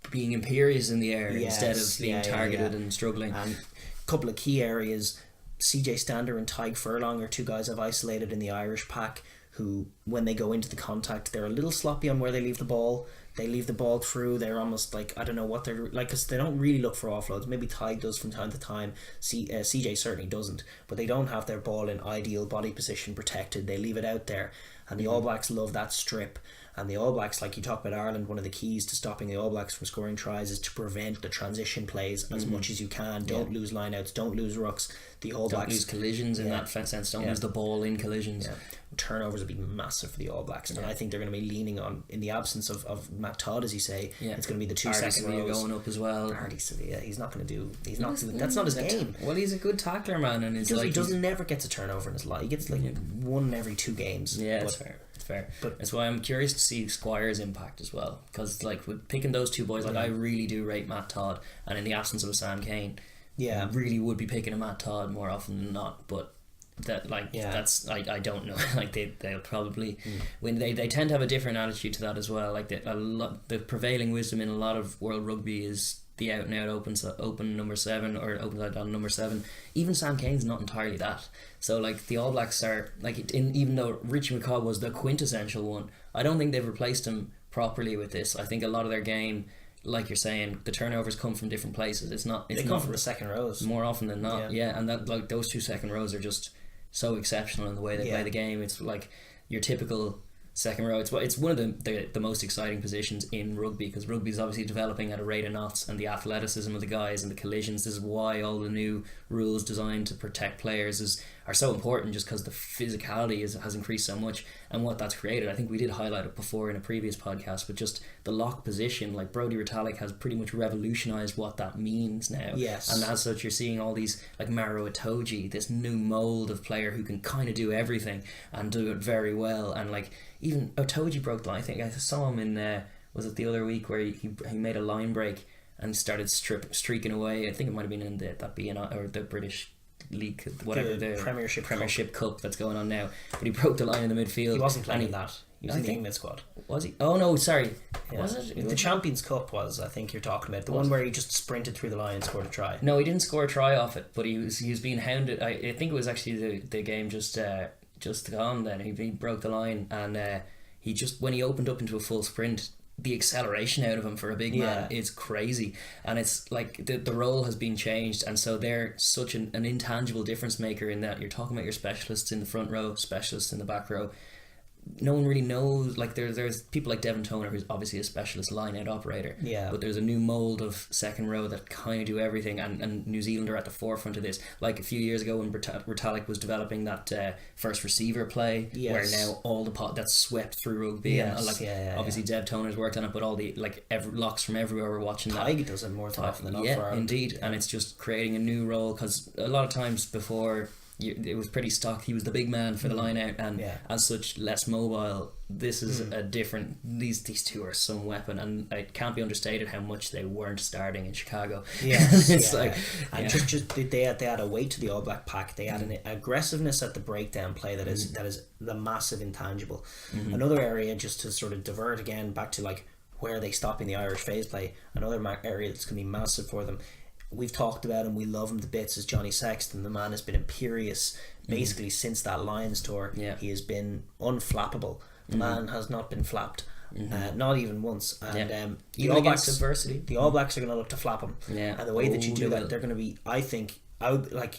being imperious in the air instead of being targeted and struggling. And a couple of key areas. CJ Stander and Tyg Furlong are two guys I've isolated in the Irish pack who, when they go into the contact, they're a little sloppy on where they leave the ball. They leave the ball through. They're almost like, I don't know what they're like, because they don't really look for offloads. Maybe Tyg does from time to time. CJ certainly doesn't, but they don't have their ball in ideal body position protected. They leave it out there, and the All Blacks love that strip. And the All Blacks, like you talk about Ireland, one of the keys to stopping the All Blacks from scoring tries is to prevent the transition plays as much as you can. Don't lose lineouts, don't lose rucks. The All Blacks don't lose collisions in that sense. Don't lose the ball in collisions. Turnovers will be massive for the All Blacks, and I think they're going to be leaning on, in the absence of Matt Todd, as you say, it's going to be the 2 second rows going up as well. Artie Sevilla, he's not going to do. That's not his game. Well, he's a good tackler, man, and he never gets a turnover in his life. He gets one every 2 games. Yeah, that's fair. Fair. But that's why I'm curious to see Squire's impact as well, because with picking those two boys, I really do rate Matt Todd, and in the absence of a Sam Cane, I really would be picking a Matt Todd more often than not. But that's I don't know. They'll probably when they tend to have a different attitude to that as well. The prevailing wisdom in a lot of world rugby is the out and out open number 7 or open side on number 7. Even Sam Cane's not entirely that. So the All Blacks are even though Richie McCaw was the quintessential one, I don't think they've replaced him properly with this. I think a lot of their game, like you're saying, the turnovers come from different places. They come from the second rows more often than not. And that those 2 second rows are just so exceptional in the way they play the game. It's like your typical second row. It's one of the most exciting positions in rugby, because rugby is obviously developing at a rate of knots, and the athleticism of the guys and the collisions. This is why all the new rules designed to protect players are so important, just because the physicality has increased so much, and what that's created. I think we did highlight it before in a previous podcast, but just the lock position, like Brodie Retallick has pretty much revolutionised what that means now. Yes. And as such, you're seeing all these, like Maro Itoje, this new mould of player who can kind of do everything and do it very well. And like, even Itoje broke the line. I think I saw him in was it the other week, where he made a line break and started streaking away. I think it might have been in that BNI or the British League, whatever, the Premiership Cup that's going on now. But he broke the line in the midfield. He wasn't playing in that. He was in the England squad. Was he? Oh no, sorry. Yeah. Was it? The Champions Cup was, I think you're talking about. The one where he just sprinted through the line and scored a try. No, he didn't score a try off it, but he was being hounded. I think it was actually the game just gone then. He broke the line, and he just, when he opened up into a full sprint, the acceleration out of him for a big man is crazy. And it's like the role has been changed, and so they're such an intangible difference maker, in that you're talking about your specialists in the front row, specialists in the back row. No one really knows, like there's people like Devon Toner, who's obviously a specialist line-out operator, but there's a new mould of second row that kind of do everything, and New Zealand are at the forefront of this. Like a few years ago when Retallick was developing that first receiver play, where now all that's swept through rugby, and obviously Dev Toner's worked on it, but all the locks from everywhere were watching that. Tig does it more often than not for Ireland. Indeed, and it's just creating a new role, because a lot of times before, it was pretty stock. He was the big man for the line out, and as such less mobile. This is a different. These two are some weapon, and it can't be understated how much they weren't starting in Chicago. Yes, and just they had a weight to the All Black pack. They had an aggressiveness at the breakdown play that is the massive intangible. Another area, just to sort of divert again back to like where they stop in the Irish phase play. Another area that's going to be massive for them. We've talked about him, we love him to bits, as Johnny Sexton. The man has been imperious basically since that Lions tour. He has been unflappable. The man has not been flapped, not even once. And the All Blacks adversity, the All Blacks are going to look to flap him. And the way that you do that, they're going to be, I would like,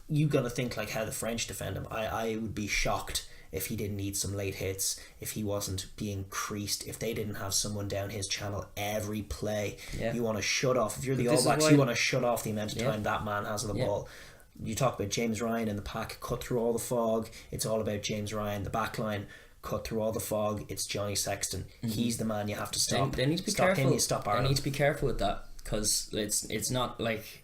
you got to think like how the French defend him. I would be shocked if he didn't need some late hits, if he wasn't being creased, if they didn't have someone down his channel every play. You want to shut off, if you're the All Blacks, you want to shut off the amount of time that man has on the ball. You talk about James Ryan in the pack, cut through all the fog. It's all about James Ryan. The back line, cut through all the fog. It's Johnny Sexton. He's the man you have to stop. They need to be stop careful. Him, you stop Ireland. They need to be careful with that, because it's not like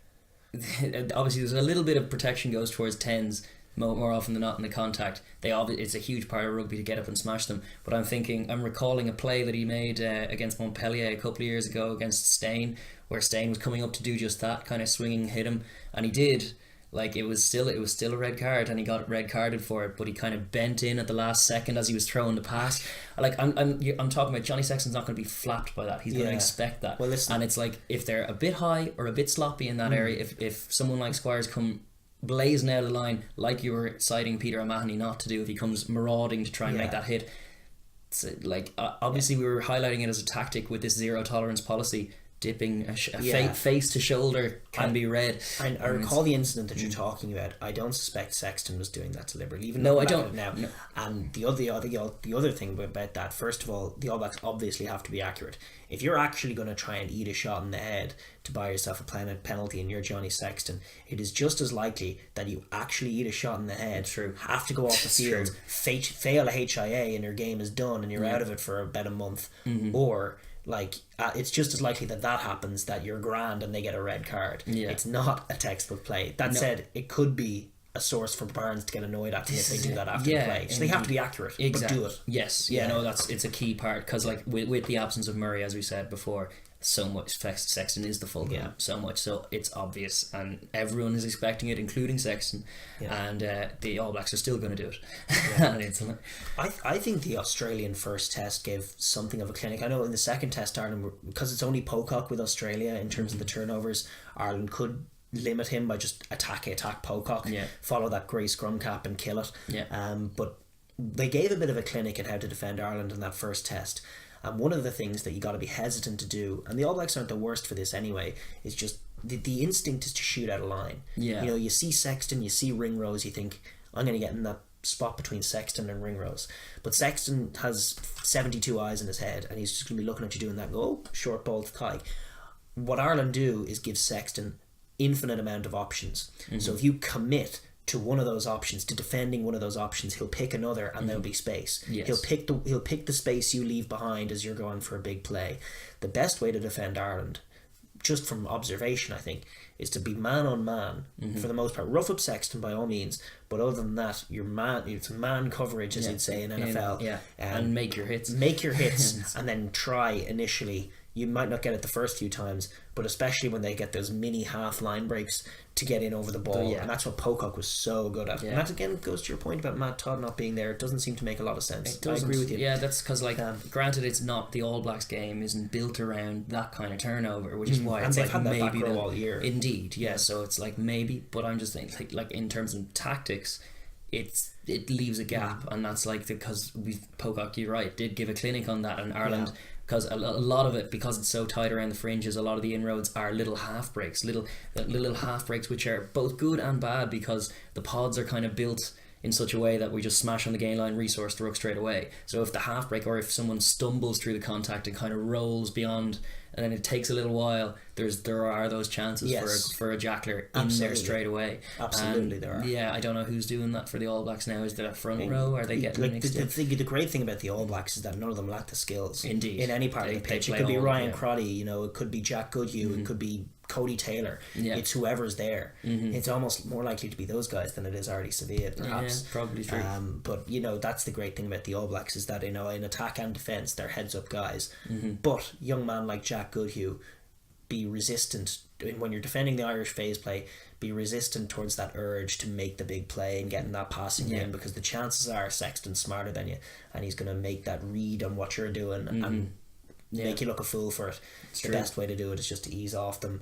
obviously there's a little bit of protection goes towards tens more often than not in the contact. It's a huge part of rugby to get up and smash them. But I'm recalling a play that he made against Montpellier a couple of years ago against Stein, where Stein was coming up to do just that, kind of swinging, hit him, and he did. Like, it was still a red card, and he got red carded for it, but he kind of bent in at the last second as he was throwing the pass. Like, I'm talking about Johnny Sexton's not going to be flapped by that. He's going to expect that. Well, and it's like, if they're a bit high or a bit sloppy in that area, if someone like Squires come blazing out of the line, like you were citing Peter O'Mahony not to do, if he comes marauding to try and make that hit, it's like obviously we were highlighting it as a tactic with this zero tolerance policy. Dipping a face to shoulder can be red. And I recall the incident that you're talking about. I don't suspect Sexton was doing that deliberately. Even no, I don't. Now, no. And the other thing about that, first of all, the All Blacks obviously have to be accurate. If you're actually going to try and eat a shot in the head to buy yourself a penalty and you're Johnny Sexton, it is just as likely that you actually eat a shot in the head, have to go off the field, fail a HIA, and your game is done and you're out of it for about a month, or like it's just as likely that happens, that you're grand and they get a red card. It's not a textbook play. That said, it could be a source for Barnes to get annoyed at them if they do that after the play. So they have to be accurate, but do it. Yes, it's a key part, because like with the absence of Murray, as we said before, so much Sexton is the fulcrum, so much so it's obvious, and everyone is expecting it, including Sexton, and the All Blacks are still going to do it. And it's, I think the Australian first test gave something of a clinic. I know in the second test, Ireland, because it's only Pocock with Australia in terms of the turnovers, Ireland could limit him by just attack Pocock, follow that grey scrum cap and kill it. But they gave a bit of a clinic in how to defend Ireland in that first test. And one of the things that you got to be hesitant to do, and the All Blacks aren't the worst for this anyway, is just the instinct is to shoot out of line. You know, you see Sexton, you see Ringrose, you think, I'm going to get in that spot between Sexton and Ringrose. But Sexton has 72 eyes in his head, and he's just going to be looking at you doing that and go, oh, short ball to Kai. What Ireland do is give Sexton infinite amount of options. So if you commit to one of those options, to defending one of those options, he'll pick another, and there'll be space. Yes. He'll pick the space you leave behind as you're going for a big play. The best way to defend Ireland, just from observation, I think, is to be man on man for the most part. Rough up Sexton by all means, but other than that, it's man coverage, as you'd say in NFL. And make your hits. Make your hits, and then try initially. You might not get it the first few times, but especially when they get those mini half line breaks to get in over the ball. And that's what Pocock was so good at. And that again goes to your point about Matt Todd not being there. It doesn't seem to make a lot of sense. I agree with you. Yeah, that's because, like, granted, it's not, the All Blacks game isn't built around that kind of turnover, which is why it's like, maybe back row all year. Indeed, yeah. So it's like maybe, but I'm just thinking, like in terms of tactics, it leaves a gap, and that's like because Pocock, you're right, did give a clinic on that, and Ireland. Because a lot of it, because it's so tight around the fringes, a lot of the inroads are little half breaks, little half breaks, which are both good and bad, because the pods are kind of built in such a way that we just smash on the gain line, resource the ruck straight away. So if the half break, or if someone stumbles through the contact and kind of rolls beyond, and then it takes a little while, there are those chances for a jackler in there straight away. Absolutely, there are. Yeah, I don't know who's doing that for the All Blacks now. Is there a front row? Are they getting mixed in? The great thing about the All Blacks is that none of them lack the skills. Indeed. In any part of the pitch. It could be Ryan Crotty, it could be Jack Goodhue, it could be Cody Taylor. It's whoever's there. It's almost more likely to be those guys than it is Artie Sevilla, perhaps. Yeah, probably true. But that's the great thing about the All Blacks, is that in attack and defence they're heads up guys. But young man like Jack Goodhue, be resistant when you're defending the Irish phase play. Be resistant towards that urge to make the big play and getting that passing in, because the chances are Sexton's smarter than you, and he's going to make that read on what you're doing and make you look a fool for it. The best way to do it is just to ease off them,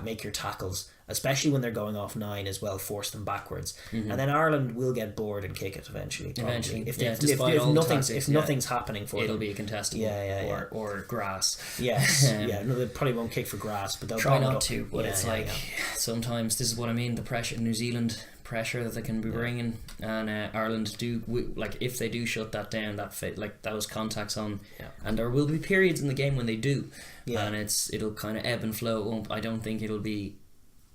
make your tackles, especially when they're going off 9 as well, force them backwards, and then Ireland will get bored and kick it eventually. If nothing's happening for it'll them, be a contestable or grass. No, they probably won't kick for grass, but they'll try not to. But it's sometimes this is what I mean. The pressure, New Zealand pressure that they can be bringing, and Ireland do, like, if they do shut that down, like those contacts on, and there will be periods in the game when they do, and it'll kind of ebb and flow. I don't think it'll be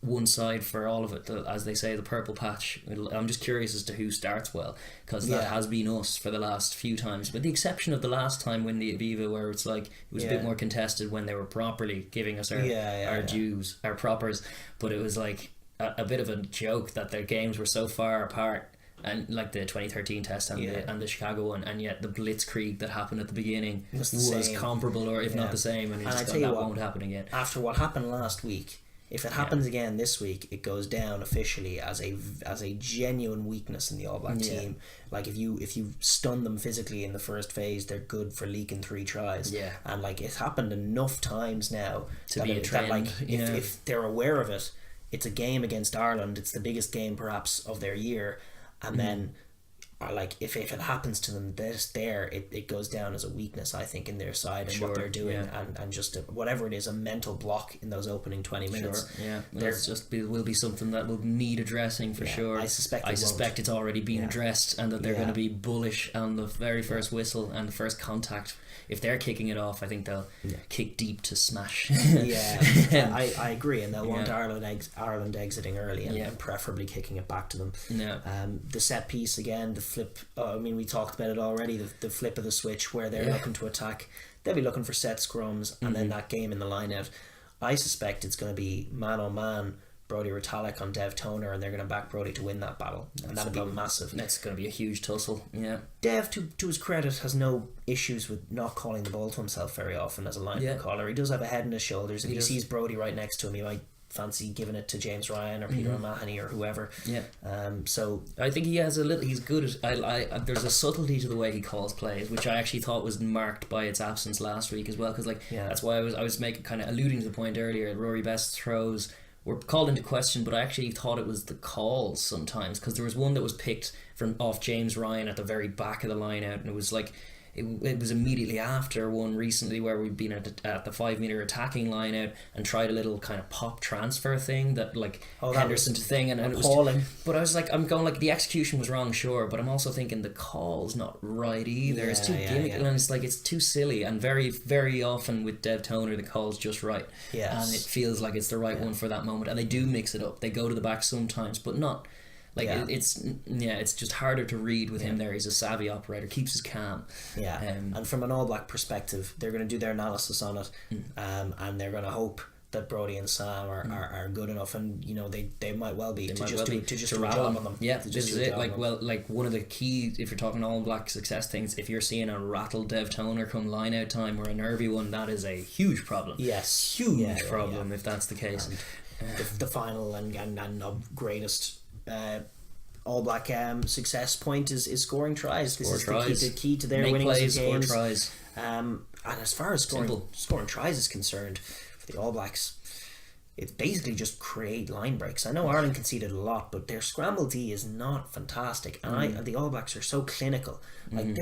one side for all of it, as they say, the purple patch. I'm just curious as to who starts well, because that has been us for the last few times, with the exception of the last time when the Aviva, where it's like it was a bit more contested when they were properly giving us our dues, our propers, but it was like a bit of a joke that their games were so far apart, and like the 2013 test and the Chicago one, and yet the blitzkrieg that happened at the beginning was comparable, or if not the same, and that won't happen again. After what happened last week, if it happens again this week, it goes down officially as a genuine weakness in the All Black team. Like if you stun them physically in the first phase, they're good for leaking 3 tries. And like it's happened enough times now to be a trend. If they're aware of it, it's a game against Ireland. It's the biggest game perhaps of their year, and then like if it happens to them it goes down as a weakness, I think, in their side and what they're doing, and just whatever it is, a mental block in those opening 20 minutes. Will be something that will need addressing for sure. I suspect it's already been addressed, and that they're going to be bullish on the very first whistle and the first contact. If they're kicking it off, I think they'll kick deep to smash. I agree, and they'll want Ireland exiting early and preferably kicking it back to them. The set piece again, the flip. We talked about it already. The flip of the switch, where they're looking to attack, they'll be looking for set scrums, and then that game in the line out. I suspect it's going to be man on man, Brodie Retallick on Dev Toner, and they're going to back Brodie to win that battle, and that'll be massive. That's going to be a huge tussle. Dev, to his credit, has no issues with not calling the ball to himself very often as a lineman caller. He does have a head on his shoulders. If he sees Brodie right next to him, he might fancy giving it to James Ryan or Peter O'Mahony or whoever. So I think he has he's good at, there's a subtlety to the way he calls plays, which I actually thought was marked by its absence last week as well, because that's why I was making, kind of alluding to the point earlier, Rory Best's throws were called into question, but I actually thought it was the calls sometimes, because there was one that was picked from off James Ryan at the very back of the line out, and it was like it was immediately after one recently where we'd been at the 5 metre attacking line out and tried a little kind of pop transfer thing that like Henderson thing, and it was, but I was like, I'm going like the execution was wrong, sure, but I'm also thinking the call's not right either. It's too gimmicky and it's like it's too silly, and very very often with Dev Toner the call's just right, and it feels like it's the right one for that moment, and they do mix it up. They go to the back sometimes, but not. Like it's just harder to read with him there. He's a savvy operator, keeps his calm. And from an All Black perspective, they're going to do their analysis on it, and they're going to hope that Brodie and Sam are good enough, and you know they might well be to rattle on them. Yeah, this is it. Like one of the key, if you're talking All Black success things, if you're seeing a rattled Dev Toner come line out time or a nervy one, that is a huge problem. Yes, huge problem if that's the case. The final and greatest All Black success point is scoring tries. This is the key to their winning games. Score tries. And as far as scoring tries is concerned, for the All Blacks, it's basically just create line breaks. I know Ireland conceded a lot, but their scramble D is not fantastic, and the All Blacks are so clinical. Like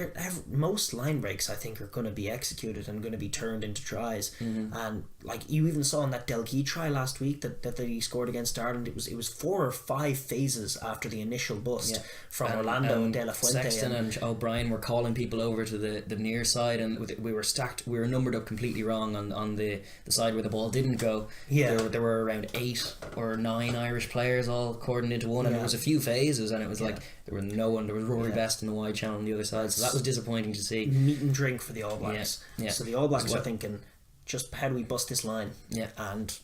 most line breaks, I think, are going to be executed and going to be turned into tries. And like you even saw in that Delgey try last week that he scored against Ireland, it was 4 or 5 phases after the initial bust from Orlando and De La Fuente. Sexton and O'Brien were calling people over to the near side, and we were stacked. We were numbered up completely wrong on the side where the ball didn't go. There were around 8 or 9 Irish players all cordoned into one, and there was a few phases, and it was like there was no one. There was Rory Best in the wide channel on the other side, so that was disappointing to see. Meat and drink for the All Blacks. So the All Blacks are thinking, just how do we bust this line? And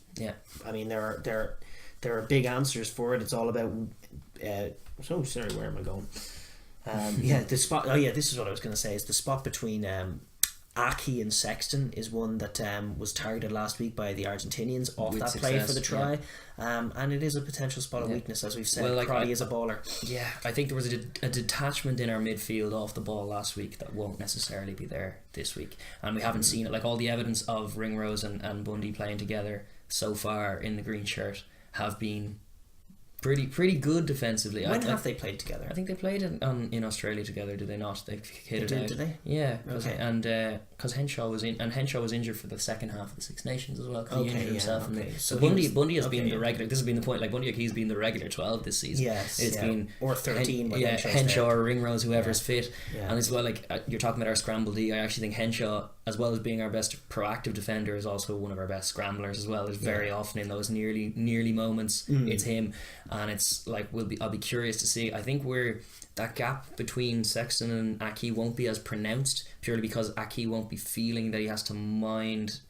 I mean there are big answers for it. It's all about so sorry, where am I going? The spot. This is what I was going to say. Is the spot between Aki and Sexton is one that was targeted last week by the Argentinians off with that success, play for the try, and it is a potential spot of weakness, as we've said. Crotty is a baller. I think there was a detachment in our midfield off the ball last week that won't necessarily be there this week, and we haven't seen it. Like all the evidence of Ringrose and Bundy playing together so far in the green shirt have been pretty good defensively. When have they played together? I think they played in Australia together. Did they not? They hit it out. Did they? Yeah. And because Henshaw was injured for the second half of the Six Nations as well. Because he injured himself. So Bundy has been the regular. This has been the point. Like Bundy O'Keefe's been the regular 12 this season. Yes. It's been or 13. Henshaw or Ringrose, whoever's fit. And as well, like you're talking about our scramble D. I actually think Henshaw, as well as being our best proactive defender, is also one of our best scramblers as well. There's very often in those nearly moments, it's him, and it's like I'll be curious to see. I think that gap between Sexton and Aki won't be as pronounced, purely because Aki won't be feeling that he has to mind.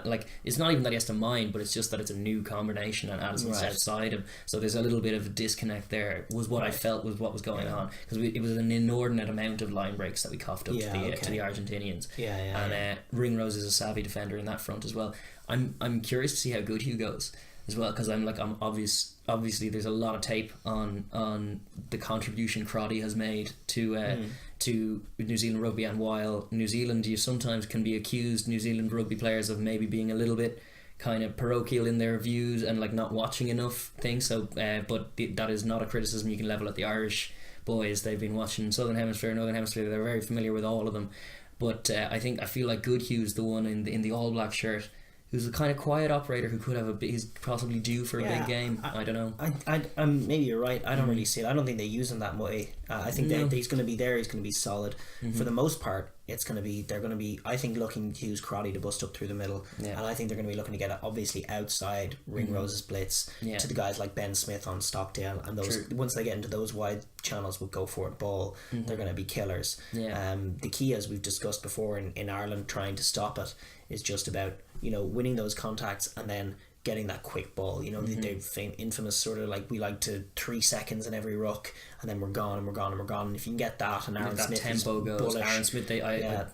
Like it's not even that he has to mind, but it's just that it's a new combination and Addison's outside him, so there's a little bit of a disconnect there. Was what I felt was what was going on, because it was an inordinate amount of line breaks that we coughed up to the Argentinians. And Ringrose is a savvy defender in that front as well. I'm curious to see how Goodhue goes as well, because I'm obviously there's a lot of tape on the contribution Crotty has made to New Zealand rugby, and while New Zealand, you sometimes can be accused, New Zealand rugby players, of maybe being a little bit kind of parochial in their views and like not watching enough things, so but that is not a criticism you can level at the Irish boys. They've been watching Southern Hemisphere, Northern Hemisphere, they're very familiar with all of them, but I feel like Goodhue's the one in the All Black shirt who's a kind of quiet operator who could have he's possibly due for a big game. I don't know. Maybe you're right. I don't really see it. I don't think they use him that way. I think that he's going to be there. He's going to be solid. For the most part, they're going to be I think looking to use Crotty to bust up through the middle, and I think they're going to be looking to get obviously outside Ringrose's blitz to the guys like Ben Smith on Stockdale, and those once they get into those wide channels with go for it ball, they're going to be killers. The key, as we've discussed before in Ireland, trying to stop it is just about winning those contacts and then getting that quick ball. The infamous sort of like we like to 3 seconds in every ruck and then we're gone and we're gone and we're gone. And if you can get that, and Aaron Smith tempo goes bullish. Aaron Smith,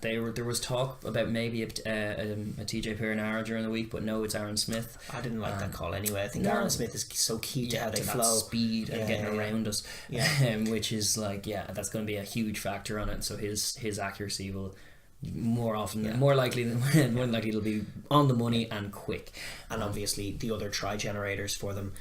there was talk about maybe a TJ Perenara during the week, but no, it's Aaron Smith. I didn't like that call anyway. I think Aaron Smith is so key to how they flow, speed and getting around us, which is like that's going to be a huge factor on it. So his accuracy will more likely it'll be on the money and quick. And obviously the other try generators for them,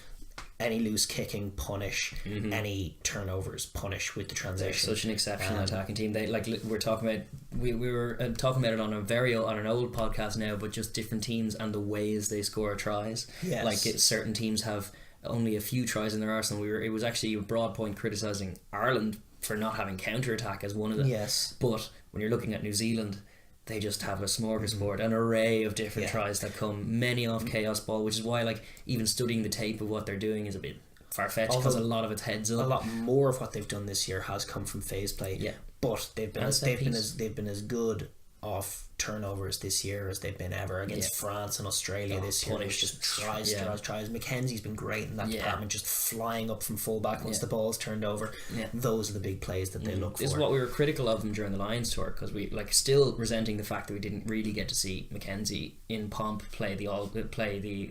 any loose kicking, punish. Any turnovers, punish with the transition. They're such an exceptional attacking team. They we're talking about we were talking about it on an old podcast now, but just different teams and the ways they score tries. Yes. Like certain teams have only a few tries in their arsenal. It was actually a broad point criticising Ireland for not having counter attack as one of them. Yes. But when you're looking at New Zealand, they just have a smorgasbord, an array of different tries that come, many off chaos ball, which is why like even studying the tape of what they're doing is a bit far-fetched, because a lot of it's heads up. A lot more of what they've done this year has come from phase play. Yeah. But they've been as good off turnovers this year as they've been ever against France and Australia this year. It's just tries. Mackenzie's been great in that department, just flying up from fullback once the ball's turned over. Those are the big plays that they look for. This is what we were critical of them during the Lions tour, because we still resenting the fact that we didn't really get to see Mackenzie in pomp play the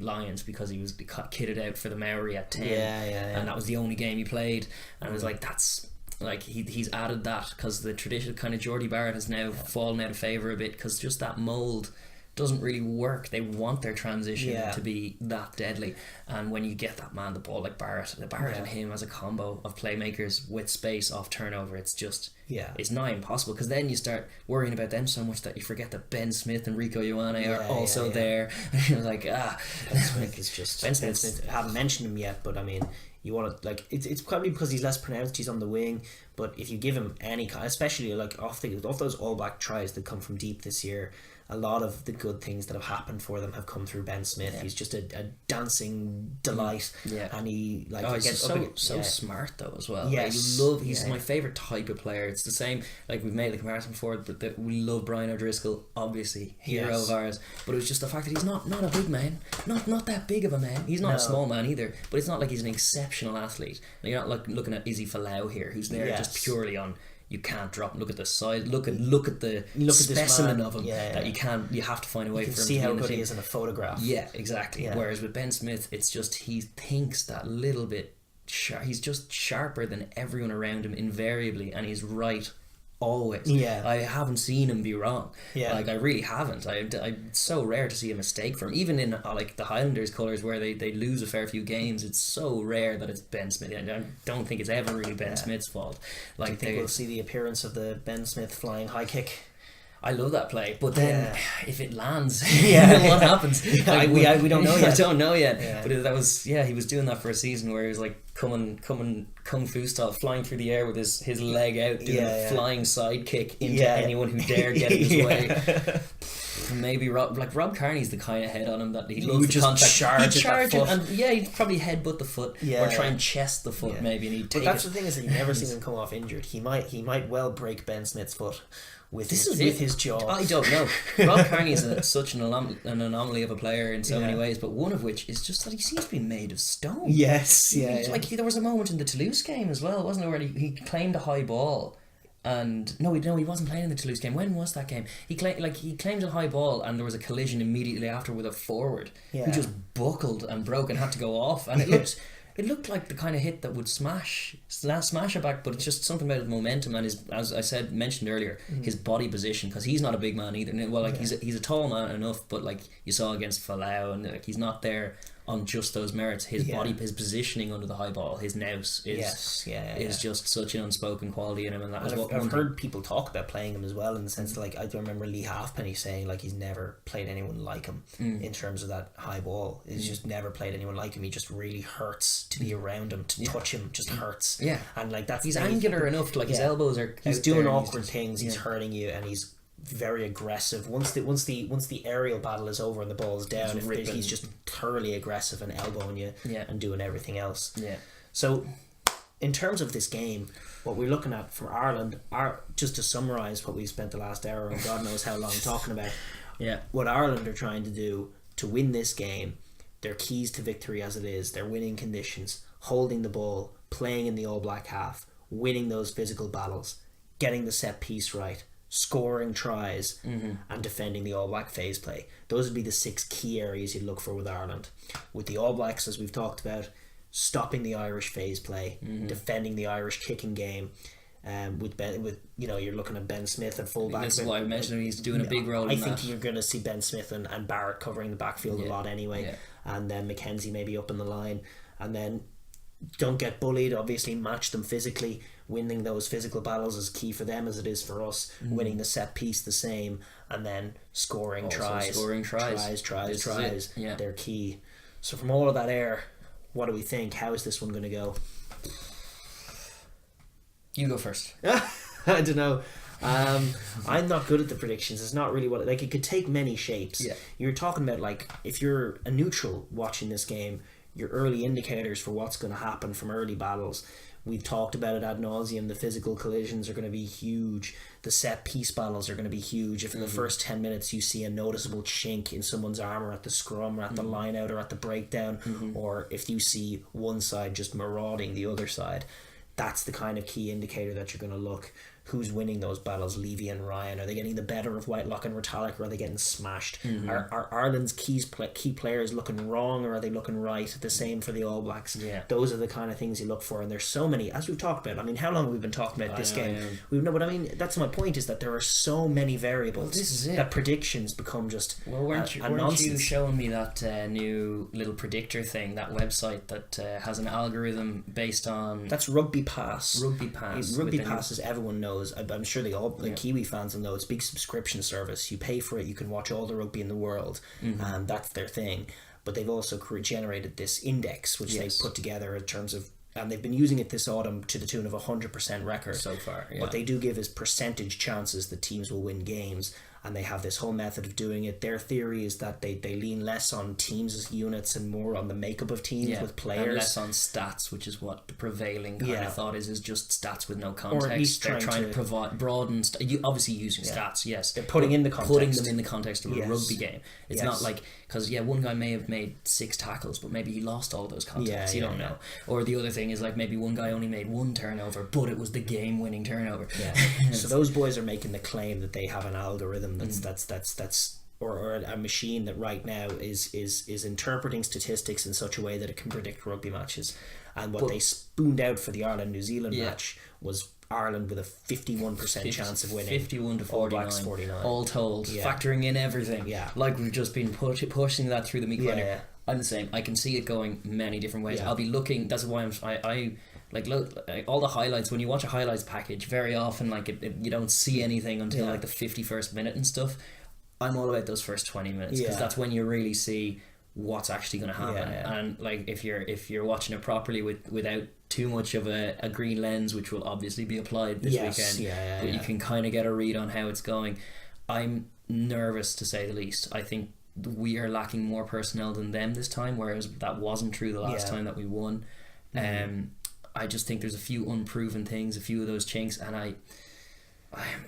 Lions, because he was kitted out for the Maori at 10 and that was the only game he played, and it was like, that's like he's added that because the traditional kind of Geordie Barrett has now fallen out of favour a bit, because just that mould doesn't really work. They want their transition to be that deadly, and when you get that man the ball like Barrett and him as a combo of playmakers with space off turnover, it's just it's nigh impossible, because then you start worrying about them so much that you forget that Ben Smith and Rico Ioane are also there. You're like, Ben Smith is just Ben Smith. I haven't mentioned him yet, but I mean, you want to, like, it's probably because he's less pronounced, he's on the wing, but if you give him any kind, especially like off those All Black tries that come from deep this year, a lot of the good things that have happened for them have come through Ben Smith. He's just a dancing delight, and he he's so smart though as well. He's my favourite type of player. It's the same, like we've made the comparison before, but we love Brian O'Driscoll, obviously hero of ours, but it was just the fact that he's not a big man, not that big of a man. He's not a small man either, but it's not like he's an exceptional athlete. You're not like looking at Izzy Folau here, who's there just purely on, you can't drop. Look at the size. Look at the specimen of him that you have to find a way for him to see how good he is in a photograph. Yeah, exactly. Whereas with Ben Smith, it's just he thinks that little bit. He's just sharper than everyone around him invariably, and he's right always. I haven't seen him be wrong. Like I really haven't. It's so rare to see a mistake from him. Even in like the Highlanders colours where they lose a fair few games, it's so rare that it's Ben Smith. I don't think it's ever really Ben Smith's fault. Like, do you think we'll see the appearance of the Ben Smith flying high kick? I love that play, but then if it lands, what happens? We don't know yet. I don't know yet. But that was he was doing that for a season where he was like coming kung fu style, flying through the air with his leg out, doing a flying side kick into anyone who dare get in his way. Maybe Rob Kearney's the kind of head on him that he loves just contact. charge it, and he'd probably headbutt the foot or try and chest the foot maybe, and he'd take But that's the thing, is that you never seen him come off injured. He might well break Ben Smith's foot with his jaw. I don't know. Rob Kearney is such an anomaly of a player in so many ways, but one of which is just that he seems to be made of stone. Yes, Like there was a moment in the Toulouse game as well, wasn't there, where he claimed a high ball. And no, he wasn't playing in the Toulouse game. When was that game? He claimed a high ball, and there was a collision immediately after with a forward who just buckled and broke and had to go off. And it looked like the kind of hit that would smash it back, but it's just something about his momentum and his, as I mentioned earlier, his body position, because he's not a big man either. Well, like he's a tall man enough, but like you saw against Folau, and like he's not there on just those merits. His body, his positioning under the high ball, his nous is just such an unspoken quality in him, and I've heard people talk about playing him as well, in the sense that, like, I remember Lee Halfpenny saying like he's never played anyone like him in terms of that high ball. He's just never played anyone like him. He just really hurts to be around him, to touch him just hurts. And like he's angular enough to, like, his elbows are. He's doing awkward things. He's hurting you, and he's very aggressive. Once the aerial battle is over and the ball's down, he's just thoroughly aggressive and elbowing you and doing everything else. So in terms of this game, what we're looking at from Ireland just to summarise what we've spent the last hour and God knows how long talking about, what Ireland are trying to do to win this game, their keys to victory as it is, their winning conditions: holding the ball, playing in the All Black half, winning those physical battles, getting the set piece right, scoring tries, and defending the All Black phase play. Those would be the 6 key areas you'd look for with Ireland. With the All Blacks, as we've talked about, stopping the Irish phase play, defending the Irish kicking game. You're looking at Ben Smith at fullback. That's why I mentioned he's doing a big role. I think you're going to see Ben Smith and Barrett covering the backfield a lot anyway, and then Mackenzie maybe up in the line, and then don't get bullied. Obviously, match them physically. Winning those physical battles is key for them as it is for us. Winning the set piece the same, and then scoring tries. Tries. Yeah. They're key. So from all of that air, what do we think? How is this one going to go? You go first. I don't know. I'm not good at the predictions. It's not really what it could take many shapes. Yeah. You're talking about if you're a neutral watching this game, your early indicators for what's going to happen from early battles. We've talked about it ad nauseum. The physical collisions are going to be huge. The set piece battles are going to be huge. If in the first 10 minutes you see a noticeable chink in someone's armour at the scrum or at the line out or at the breakdown, or if you see one side just marauding the other side, that's the kind of key indicator that you're going to look. Who's winning those battles? Levy and Ryan. Are they getting the better of Whitelock and Retallick, or are they getting smashed? Are Ireland's key players looking wrong, or are they looking right? The same for the All Blacks. Yeah. Those are the kind of things you look for, and there's so many, as we've talked about. I mean, how long have we been talking about this game? But I mean, that's my point, is that there are so many variables. This is it. That predictions become just weren't you showing me that new little predictor thing, that website that has an algorithm based on... That's Rugby Pass. Rugby Pass, as everyone knows. I'm sure the Kiwi fans will know. It's a big subscription service. You pay for it, you can watch all the rugby in the world, and that's their thing. But they've also generated this index, which they've put together in terms of, and they've been using it this autumn to the tune of 100% record so far. Yeah. What they do give is percentage chances that teams will win games, and they have this whole method of doing it. Their theory is that they lean less on teams as units and more on the makeup of teams with players. And less on stats, which is what the prevailing kind of thought is just stats with no context. Or at least they're trying to provide broaden obviously using stats, yes. They're putting them in the context of a rugby game. It's not like, because one guy may have made 6 tackles, but maybe he lost all those contexts. You don't know. Or the other thing is maybe one guy only made 1 turnover, but it was the game-winning turnover. Yeah. So those boys are making the claim that they have an algorithm or a machine that right now is interpreting statistics in such a way that it can predict rugby matches. And what they spooned out for the Ireland-New Zealand match was Ireland with a 51% chance of winning. 51 to 49. All Blacks 49. All told. Factoring in everything. Yeah. Like we've just been pushing that through the meat grinder. I'm the same. I can see it going many different ways. I'll be looking, that's why I look, all the highlights, when you watch a highlights package, very often you don't see anything until the 51st minute and stuff. I'm all about those first 20 minutes, because that's when you really see what's actually going to happen. And if you're watching it properly without too much of a green lens, which will obviously be applied this weekend, but you can kind of get a read on how it's going. I'm nervous, to say the least. I think we are lacking more personnel than them this time, whereas that wasn't true the last time that we won. I just think there's a few unproven things, a few of those chinks, and I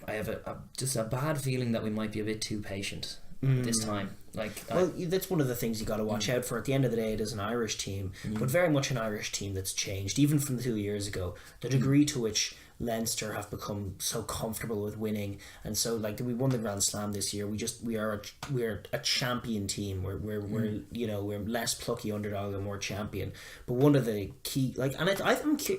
have just a bad feeling that we might be a bit too patient this time. That's one of the things you got to watch out for. At the end of the day, it is an Irish team, but very much an Irish team that's changed, even from 2 years ago. The degree to which Leinster have become so comfortable with winning, and so we won the Grand Slam this year. We're a champion team. We're less plucky underdog and more champion. But one of the key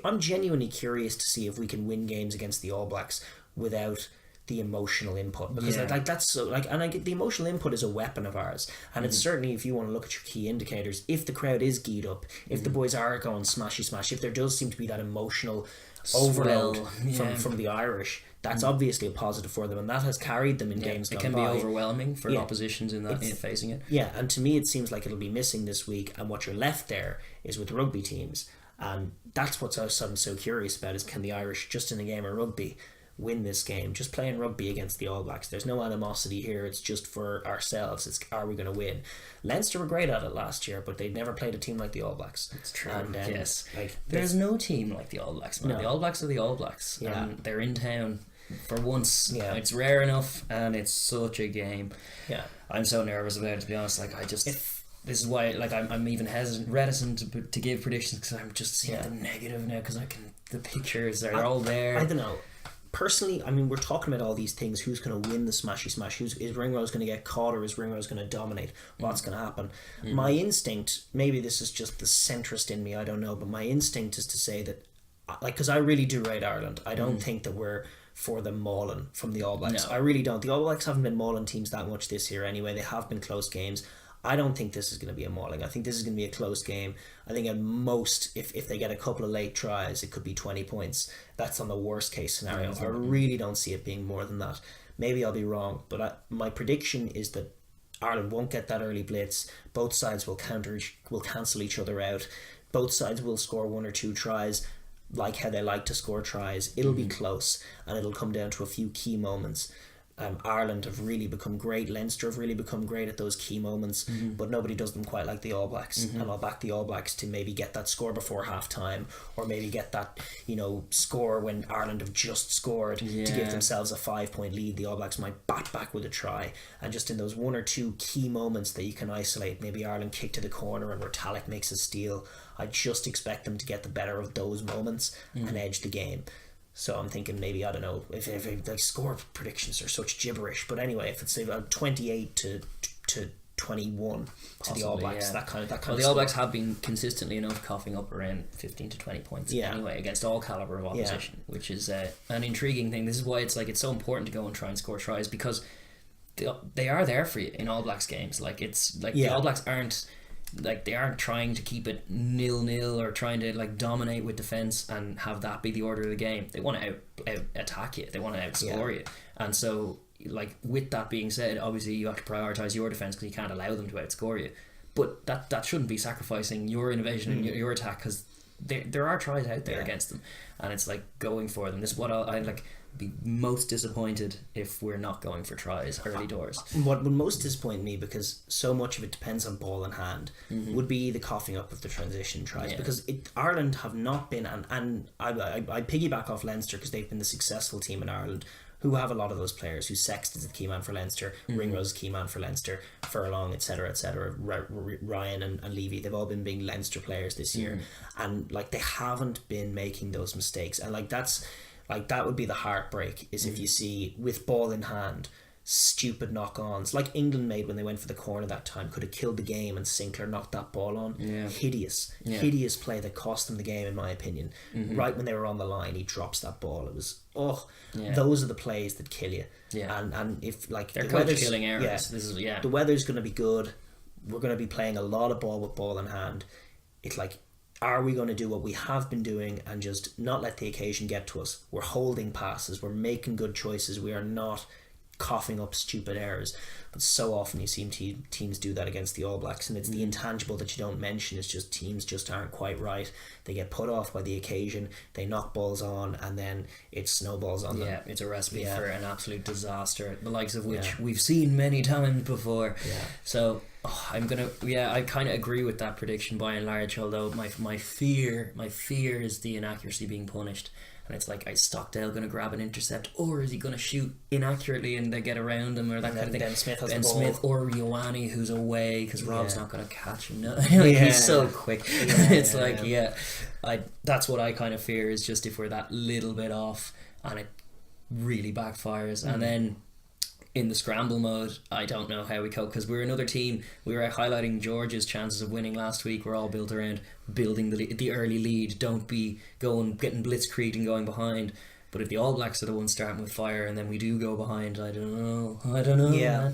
I'm genuinely curious to see if we can win games against the All Blacks without the emotional input, because that's so and I get the emotional input is a weapon of ours, and it's certainly, if you want to look at your key indicators, if the crowd is geared up, if the boys are going smashy smash, if there does seem to be that emotional overload from the Irish, that's obviously a positive for them, and that has carried them in games gone by. It can be overwhelming for oppositions in facing it. Yeah, and to me it seems like it'll be missing this week, and what you're left there is with rugby teams, and that's what I'm so curious about, is can the Irish, just in a game of rugby, win this game, just playing rugby against the All Blacks. There's no animosity here, it's just for ourselves. It's, are we going to win? Leinster were great at it last year, but they'd never played a team like the All Blacks. It's true. And, there's no team like the All Blacks, man. No. The All Blacks are the All Blacks, and they're in town for once. It's rare enough, and it's such a game. I'm so nervous about it, to be honest. This is why I'm even reticent to give predictions, because I'm just seeing the negative now, because the pictures are all there. I don't know. Personally, I mean, we're talking about all these things. Who's going to win the smashy smash? Is Ringrose going to get caught, or is Ringrose going to dominate? What's going to happen? My instinct, maybe this is just the centrist in me, I don't know, but my instinct is to say that, because I really do rate Ireland. I don't think that we're for the mauling from the All Blacks. No. I really don't. The All Blacks haven't been mauling teams that much this year anyway. They have been close games. I don't think this is going to be a mauling. I think this is going to be a close game. I think at most, if they get a couple of late tries, it could be 20 points. That's on the worst case scenario. I really don't see it being more than that. Maybe I'll be wrong, but my prediction is that Ireland won't get that early blitz. Both sides will cancel each other out. Both sides will score 1 or 2 tries, like how they like to score tries. It'll be close, and it'll come down to a few key moments. Ireland have really become great. Leinster have really become great at those key moments, but nobody does them quite like the All Blacks. And I'll back the All Blacks to maybe get that score before half time, or maybe get that score when Ireland have just scored to give themselves a 5-point lead. The All Blacks might bat back with a try, and just in those 1 or 2 key moments that you can isolate, maybe Ireland kick to the corner and Retallick makes a steal. I just expect them to get the better of those moments and edge the game. So I'm thinking maybe, I don't know, if like score predictions are such gibberish, but anyway, if it's about 28 to 21 to the All Blacks, that kind of the All Blacks have been consistently enough coughing up around 15 to 20 points anyway against all caliber of opposition, which is an intriguing thing. This is why it's so important to go and try and score tries, because they are there for you in All Blacks games. The All Blacks aren't they aren't trying to keep it 0-0 or trying to dominate with defence and have that be the order of the game. They want to out attack you. They want to outscore you. And so with that being said, obviously you have to prioritise your defence because you can't allow them to outscore you. But that shouldn't be sacrificing your innovation and your attack, because there are tries out there against them, and it's going for them. This is what I be most disappointed if we're not going for tries early doors. What would most disappoint me, because so much of it depends on ball in hand, would be the coughing up of the transition tries, because Ireland have not been, and I piggyback off Leinster because they've been the successful team in Ireland who have a lot of those players. Who Sexton's the key man for Leinster, Ringrose is the key man for Leinster, Furlong, etc., Ryan and Levy, they've all been big Leinster players this year, and they haven't been making those mistakes, and that would be the heartbreak, is if you see, with ball in hand, stupid knock-ons like England made when they went for the corner that time, could have killed the game, and Sinclair knocked that ball on. Hideous play that cost them the game, in my opinion. Right when they were on the line, he drops that ball. It was those are the plays that kill you. And if they're coach killing errors. This is the weather's going to be good, we're going to be playing a lot of ball with ball in hand. It's are we going to do what we have been doing and just not let the occasion get to us? We're holding passes, we're making good choices, we are not coughing up stupid errors. But so often you see teams do that against the All Blacks, and it's the intangible that you don't mention. It's just teams just aren't quite right. They get put off by the occasion, they knock balls on, and then it snowballs on them. Yeah, it's a recipe for an absolute disaster, the likes of which we've seen many times before. So I kind of agree with that prediction by and large, although my fear is the inaccuracy being punished. And it's is Stockdale going to grab an intercept, or is he going to shoot inaccurately and they get around him, or that kind of thing? Ben Smith has Ben Smith or Ioane, who's away because Rob's not going to catch him. He's so quick. That's what I kind of fear, is just if we're that little bit off and it really backfires. And then in the scramble mode, I don't know how we cope, because we're another team. We were highlighting Georgia's chances of winning last week. We're all built around building the early lead. Don't be getting blitzkrieged and going behind. But if the All Blacks are the ones starting with fire and then we do go behind, I don't know. Yeah,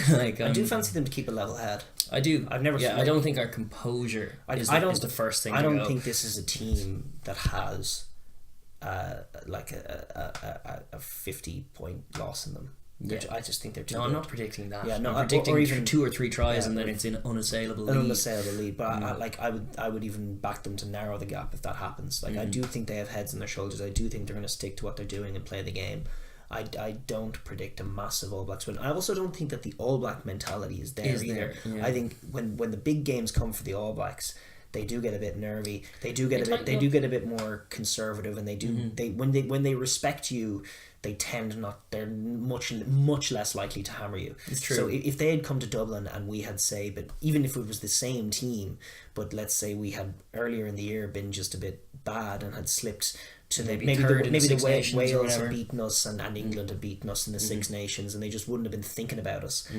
I do fancy them to keep a level head. I do. I've never. I don't think our composure is the first thing. I don't think this is a team that has a 50-point loss in them. I just think they're too. No, good. I'm not predicting that. Yeah, no, I'm predicting or even 2 or 3 tries and then it's an unassailable lead. But I would even back them to narrow the gap if that happens. I do think they have heads on their shoulders. I do think they're going to stick to what they're doing and play the game. I don't predict a massive All Blacks win. I also don't think that the All Black mentality is there either. I think when the big games come for the All Blacks, they do get a bit nervy. They do get a bit more conservative, and when they respect you, they're much less likely to hammer you. It's true. So if they had come to Dublin and we had but even if it was the same team, but let's say we had earlier in the year been just a bit bad and had slipped to maybe the Wales had beaten us and England had beaten us in the Six Nations, and they just wouldn't have been thinking about us.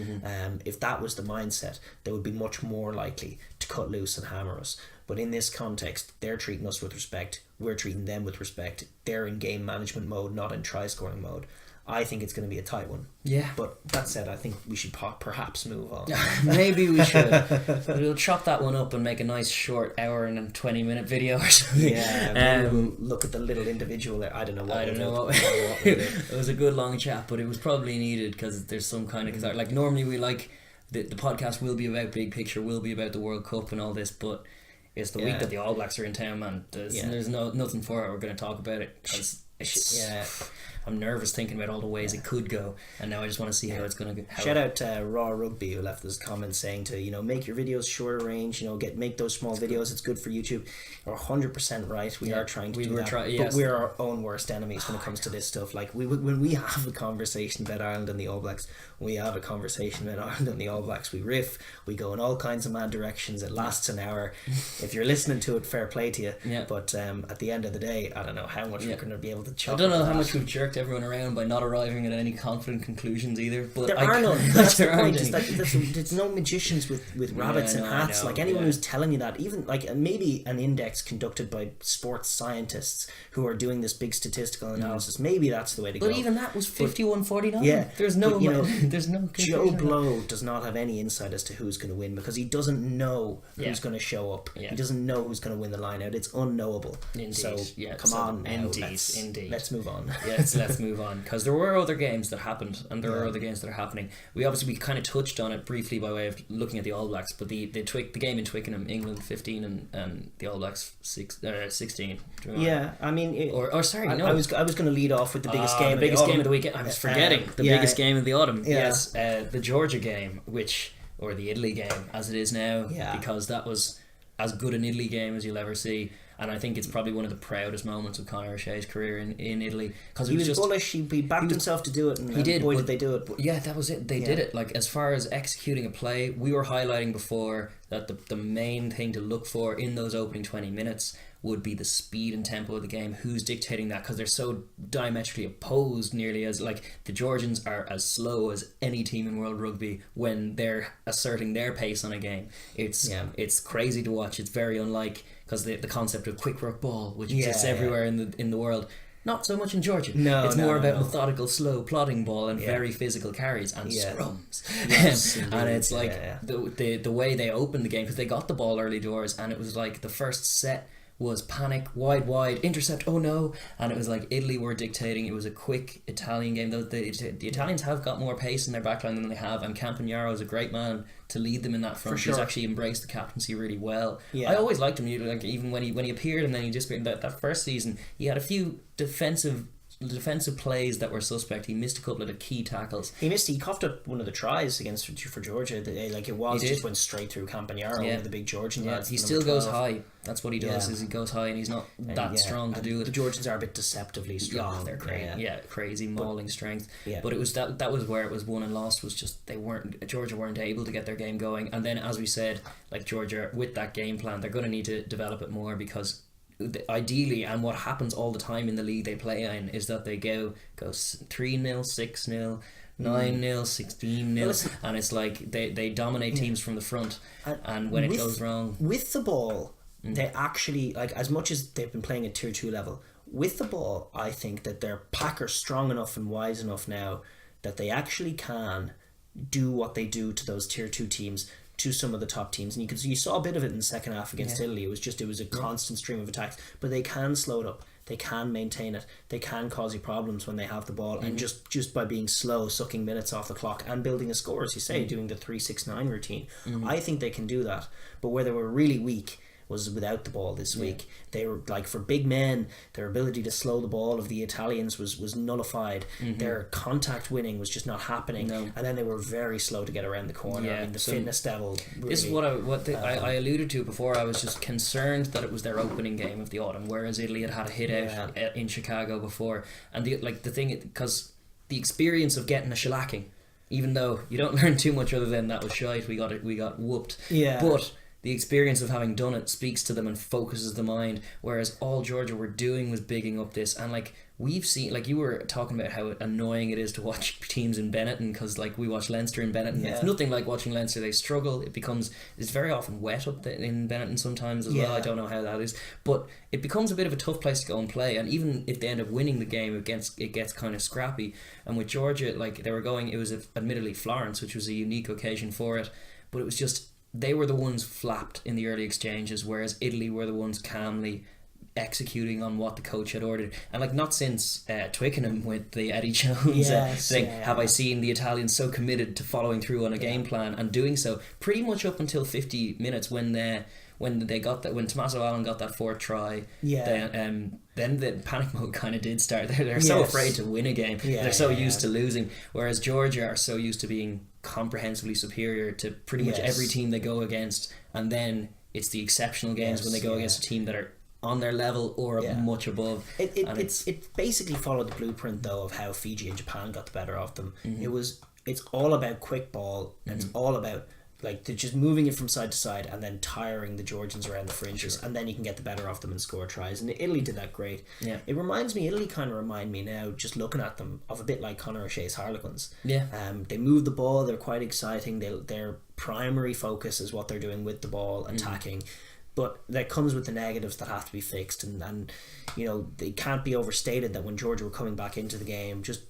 If that was the mindset, they would be much more likely to cut loose and hammer us. But in this context, they're treating us with respect, we're treating them with respect. They're in game management mode, not in try scoring mode. I think it's going to be a tight one. Yeah. But that said, I think we should perhaps move on. Maybe we should. We'll chop that one up and make a nice short hour and 20-minute video or something. Yeah. We'll look at the little individual there. I don't know what. It was a good long chat, but it was probably needed because there's some kind of like normally we like the podcast will be about big picture, will be about the World Cup and all this, but it's the week that the All Blacks are in town, man. There's nothing for it. We're going to talk about it because I'm nervous thinking about all the ways it could go, and now I just want to see how it's going to go. Shout out to Raw Rugby, who left this comment saying to make your videos shorter range, make those small videos. It's good for YouTube. You're 100% right. We are trying to do that, but we're our own worst enemies when it comes to this stuff. Like when we have a conversation about Ireland and the All Blacks, we have a conversation about Ireland and the All Blacks. We riff, we go in all kinds of mad directions. It lasts an hour. If you're listening to it, fair play to you. But at the end of the day, I don't know how much we're going to be able to chop. I don't know how much we've jerked everyone around by not arriving at any confident conclusions either, but there are none. That's the point. There's no magicians with rabbits and hats. Like anyone who's telling you that, even like maybe an index conducted by sports scientists who are doing this big statistical analysis, maybe that's the way to go. But even that was 51-49. Yeah, there's no Joe Blow does not have any insight as to who's going to win because he doesn't know who's going to show up. He doesn't know who's going to win the line out. It's unknowable. Indeed. So come on now. Indeed. Let's move on. Let's move on, because there were other games that happened and there are other games that are happening. We kind of touched on it briefly by way of looking at the All Blacks, but the game in Twickenham, England 15 and the All Blacks 16. Yeah, I mean, I was going to lead off with the biggest game. The biggest game of the weekend. I was forgetting the biggest game of the autumn. Yes, the Georgia game, or the Italy game as it is now, because that was as good an Italy game as you'll ever see. And I think it's probably one of the proudest moments of Conor O'Shea's career in Italy, because he was bullish. He backed himself to do it, and boy did they do it. Yeah, that was it. They did it. Like, as far as executing a play, we were highlighting before that the main thing to look for in those opening 20 minutes would be the speed and tempo of the game. Who's dictating that? Because they're so diametrically opposed, nearly as like the Georgians are as slow as any team in world rugby when they're asserting their pace on a game. It's crazy to watch. It's very unlike, because the concept of quick ruck ball, which exists everywhere in the world, not so much in Georgia. It's more about methodical, slow, plodding ball and very physical carries and scrums. Yes, and it's like the way they opened the game, because they got the ball early doors, and it was like the first set was panic, wide, intercept, oh no, and it was like Italy were dictating. It was a quick Italian game. The Italians have got more pace in their backline than they have, and Campagnaro is a great man to lead them in that front. He's actually embraced the captaincy really well. I always liked him, like, even when he appeared and then he disappeared. That first season he had a few defensive plays that were suspect. He missed a couple of the key tackles. He coughed up one of the tries for Georgia. Just went straight through Campagnaro, one of the big Georgian lads. He still goes high. That's what he does. Is he goes high, and he's not that strong to do it. The Georgians are a bit deceptively strong. They're crazy. Crazy mauling strength. But it was that was where it was won and lost. Was just Georgia weren't able to get their game going. And then, as we said, like Georgia with that game plan, they're going to need to develop it more, because ideally, and what happens all the time in the league they play in, is that they go 3-0, 6-0, 9-0, 16-0, and it's like they dominate teams from the front, and when it goes wrong with the ball, they actually, like, as much as they've been playing at tier 2 level with the ball, I think that their pack are strong enough and wise enough now that they actually can do what they do to those tier 2 teams, to some of the top teams. And you saw a bit of it in the second half against Italy. It was a constant stream of attacks, but they can slow it up, they can maintain it, they can cause you problems when they have the ball, and just by being slow, sucking minutes off the clock and building a score, as you say, doing the 3-6-9 routine. I think they can do that. But where they were really weak was without the ball this week. They were, like, for big men, their ability to slow the ball of the Italians was nullified. Their contact winning was just not happening, and then they were very slow to get around the corner. I mean, the fitness level really, this is what I alluded to before. I was just concerned that it was their opening game of the autumn, whereas Italy had a hit out in Chicago before, and the thing, because the experience of getting a shellacking, even though you don't learn too much other than that was shite, we got whooped, but the experience of having done it speaks to them and focuses the mind, whereas all Georgia were doing was bigging up this. And like we've seen, like you were talking about how annoying it is to watch teams in Benetton, because like we watch Leinster in Benetton, it's nothing like watching Leinster. They struggle. It's very often wet up in Benetton sometimes as well. I don't know how that is, but it becomes a bit of a tough place to go and play. And even if they end up winning the game, it gets kind of scrappy. And with Georgia, like they were going, it was admittedly Florence, which was a unique occasion for it, but it was just, they were the ones flapped in the early exchanges, whereas Italy were the ones calmly executing on what the coach had ordered. And like not since Twickenham with the Eddie Jones thing have I seen the Italians so committed to following through on a game plan and doing so pretty much up until 50 minutes when Tommaso Allen got that fourth try. Then the panic mode kind of did start. They're so afraid to win a game. They're so used to losing, whereas Georgia are so used to being comprehensively superior to pretty much every team they go against. And then it's the exceptional games when they go against a team that are on their level or much above. It basically followed the blueprint though of how Fiji and Japan got the better of them. It's all about quick ball, and it's all about like they're just moving it from side to side and then tiring the Georgians around the fringes, and then you can get the better of them and score tries. And Italy did that great. Italy kind of remind me now, just looking at them, of a bit like Conor O'Shea's Harlequins. They move the ball, they're quite exciting, their primary focus is what they're doing with the ball, attacking. But that comes with the negatives that have to be fixed, and you know, they can't be overstated that when Georgia were coming back into the game, just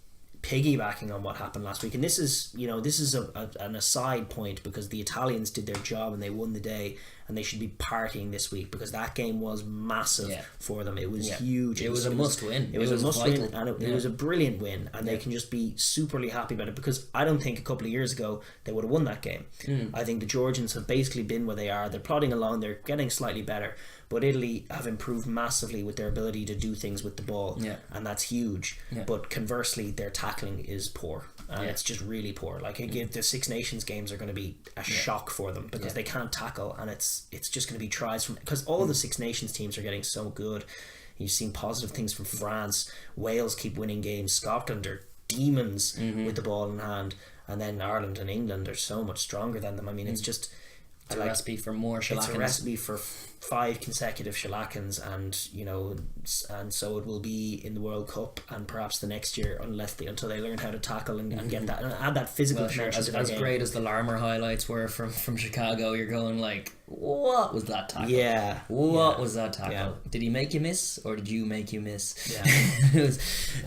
piggybacking on what happened last week. And this is an aside point, because the Italians did their job and they won the day, and they should be partying this week, because that game was massive for them. It was huge. It was a must win. It was a must win, and it was a brilliant win, and they can just be superly happy about it, because I don't think a couple of years ago they would have won that game. I think the Georgians have basically been where they are. They're plodding along, they're getting slightly better, but Italy have improved massively with their ability to do things with the ball, and that's huge. But conversely, their tackling is poor, and it's just really poor. Like the Six Nations games are going to be a shock for them, because they can't tackle, and it's just going to be tries from, because all the Six Nations teams are getting so good. You've seen positive things from France. Wales keep winning games. Scotland are demons with the ball in hand, and then Ireland and England are so much stronger than them. I mean, it's just a recipe for more shellackens. It's a recipe for 5 consecutive shellackens, and you know, and so it will be in the World Cup and perhaps the next year, until they learn how to tackle and get that and add that physical dimension to their game. As great as the Larmour highlights were from Chicago, you're going like, what was that tackle? What was that tackle? Did he make you miss, or did you make you miss?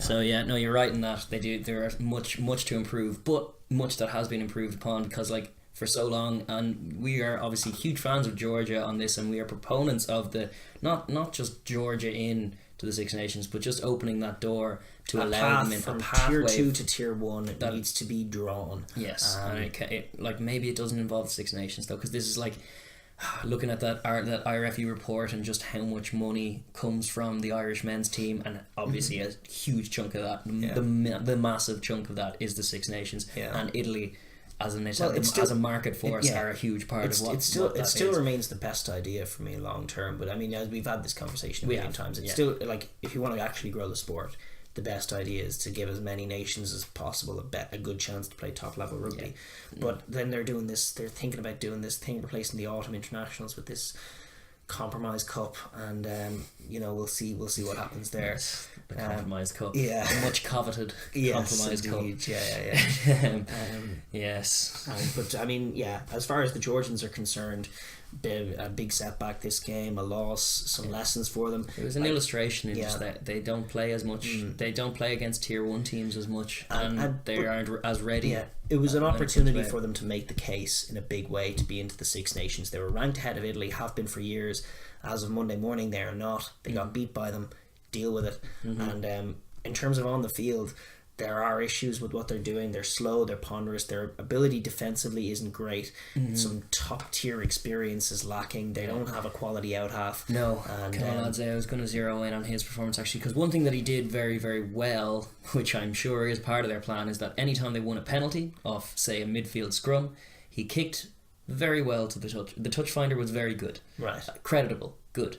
So no, you're right in that there are much to improve, but much that has been improved upon, because like for so long, and we are obviously huge fans of Georgia on this, and we are proponents of the not just Georgia in to the Six Nations, but just opening that door to allow them in from tier 2 to tier 1. It needs to be drawn. And like maybe it doesn't involve the Six Nations though, because this is like looking at that IRFU report and just how much money comes from the Irish men's team, and obviously a huge chunk of that, the massive chunk of that is the Six Nations, and Italy as a market force are a huge part of what it still remains the best idea for me long term. But I mean, as we've had this conversation a million times, it's still like, if you want to actually grow the sport, the best idea is to give as many nations as possible a good chance to play top level rugby. But then they're thinking about doing this thing, replacing the autumn internationals with this compromise cup, and we'll see what happens there. The compromise cup, the much coveted compromise cup. But I mean, as far as the Georgians are concerned, a big setback this game, a loss, some lessons for them. It was an illustration in just that they don't play as much. They don't play against tier 1 teams as much, and they aren't as ready. It was an opportunity for them to make the case in a big way to be into the Six Nations. They were ranked ahead of Italy, have been for years. As of Monday morning, they are not. They got beat by them. Deal with it. And in terms of on the field, there are issues with what they're doing. They're slow, they're ponderous, their ability defensively isn't great. Some top tier experience is lacking. They don't have a quality out half. No, and I was going to zero in on his performance actually, because one thing that he did very, very well, which I'm sure is part of their plan, is that anytime they won a penalty off, say, a midfield scrum, he kicked very well to the touch. The touch finder was very good. Right. Creditable. Good.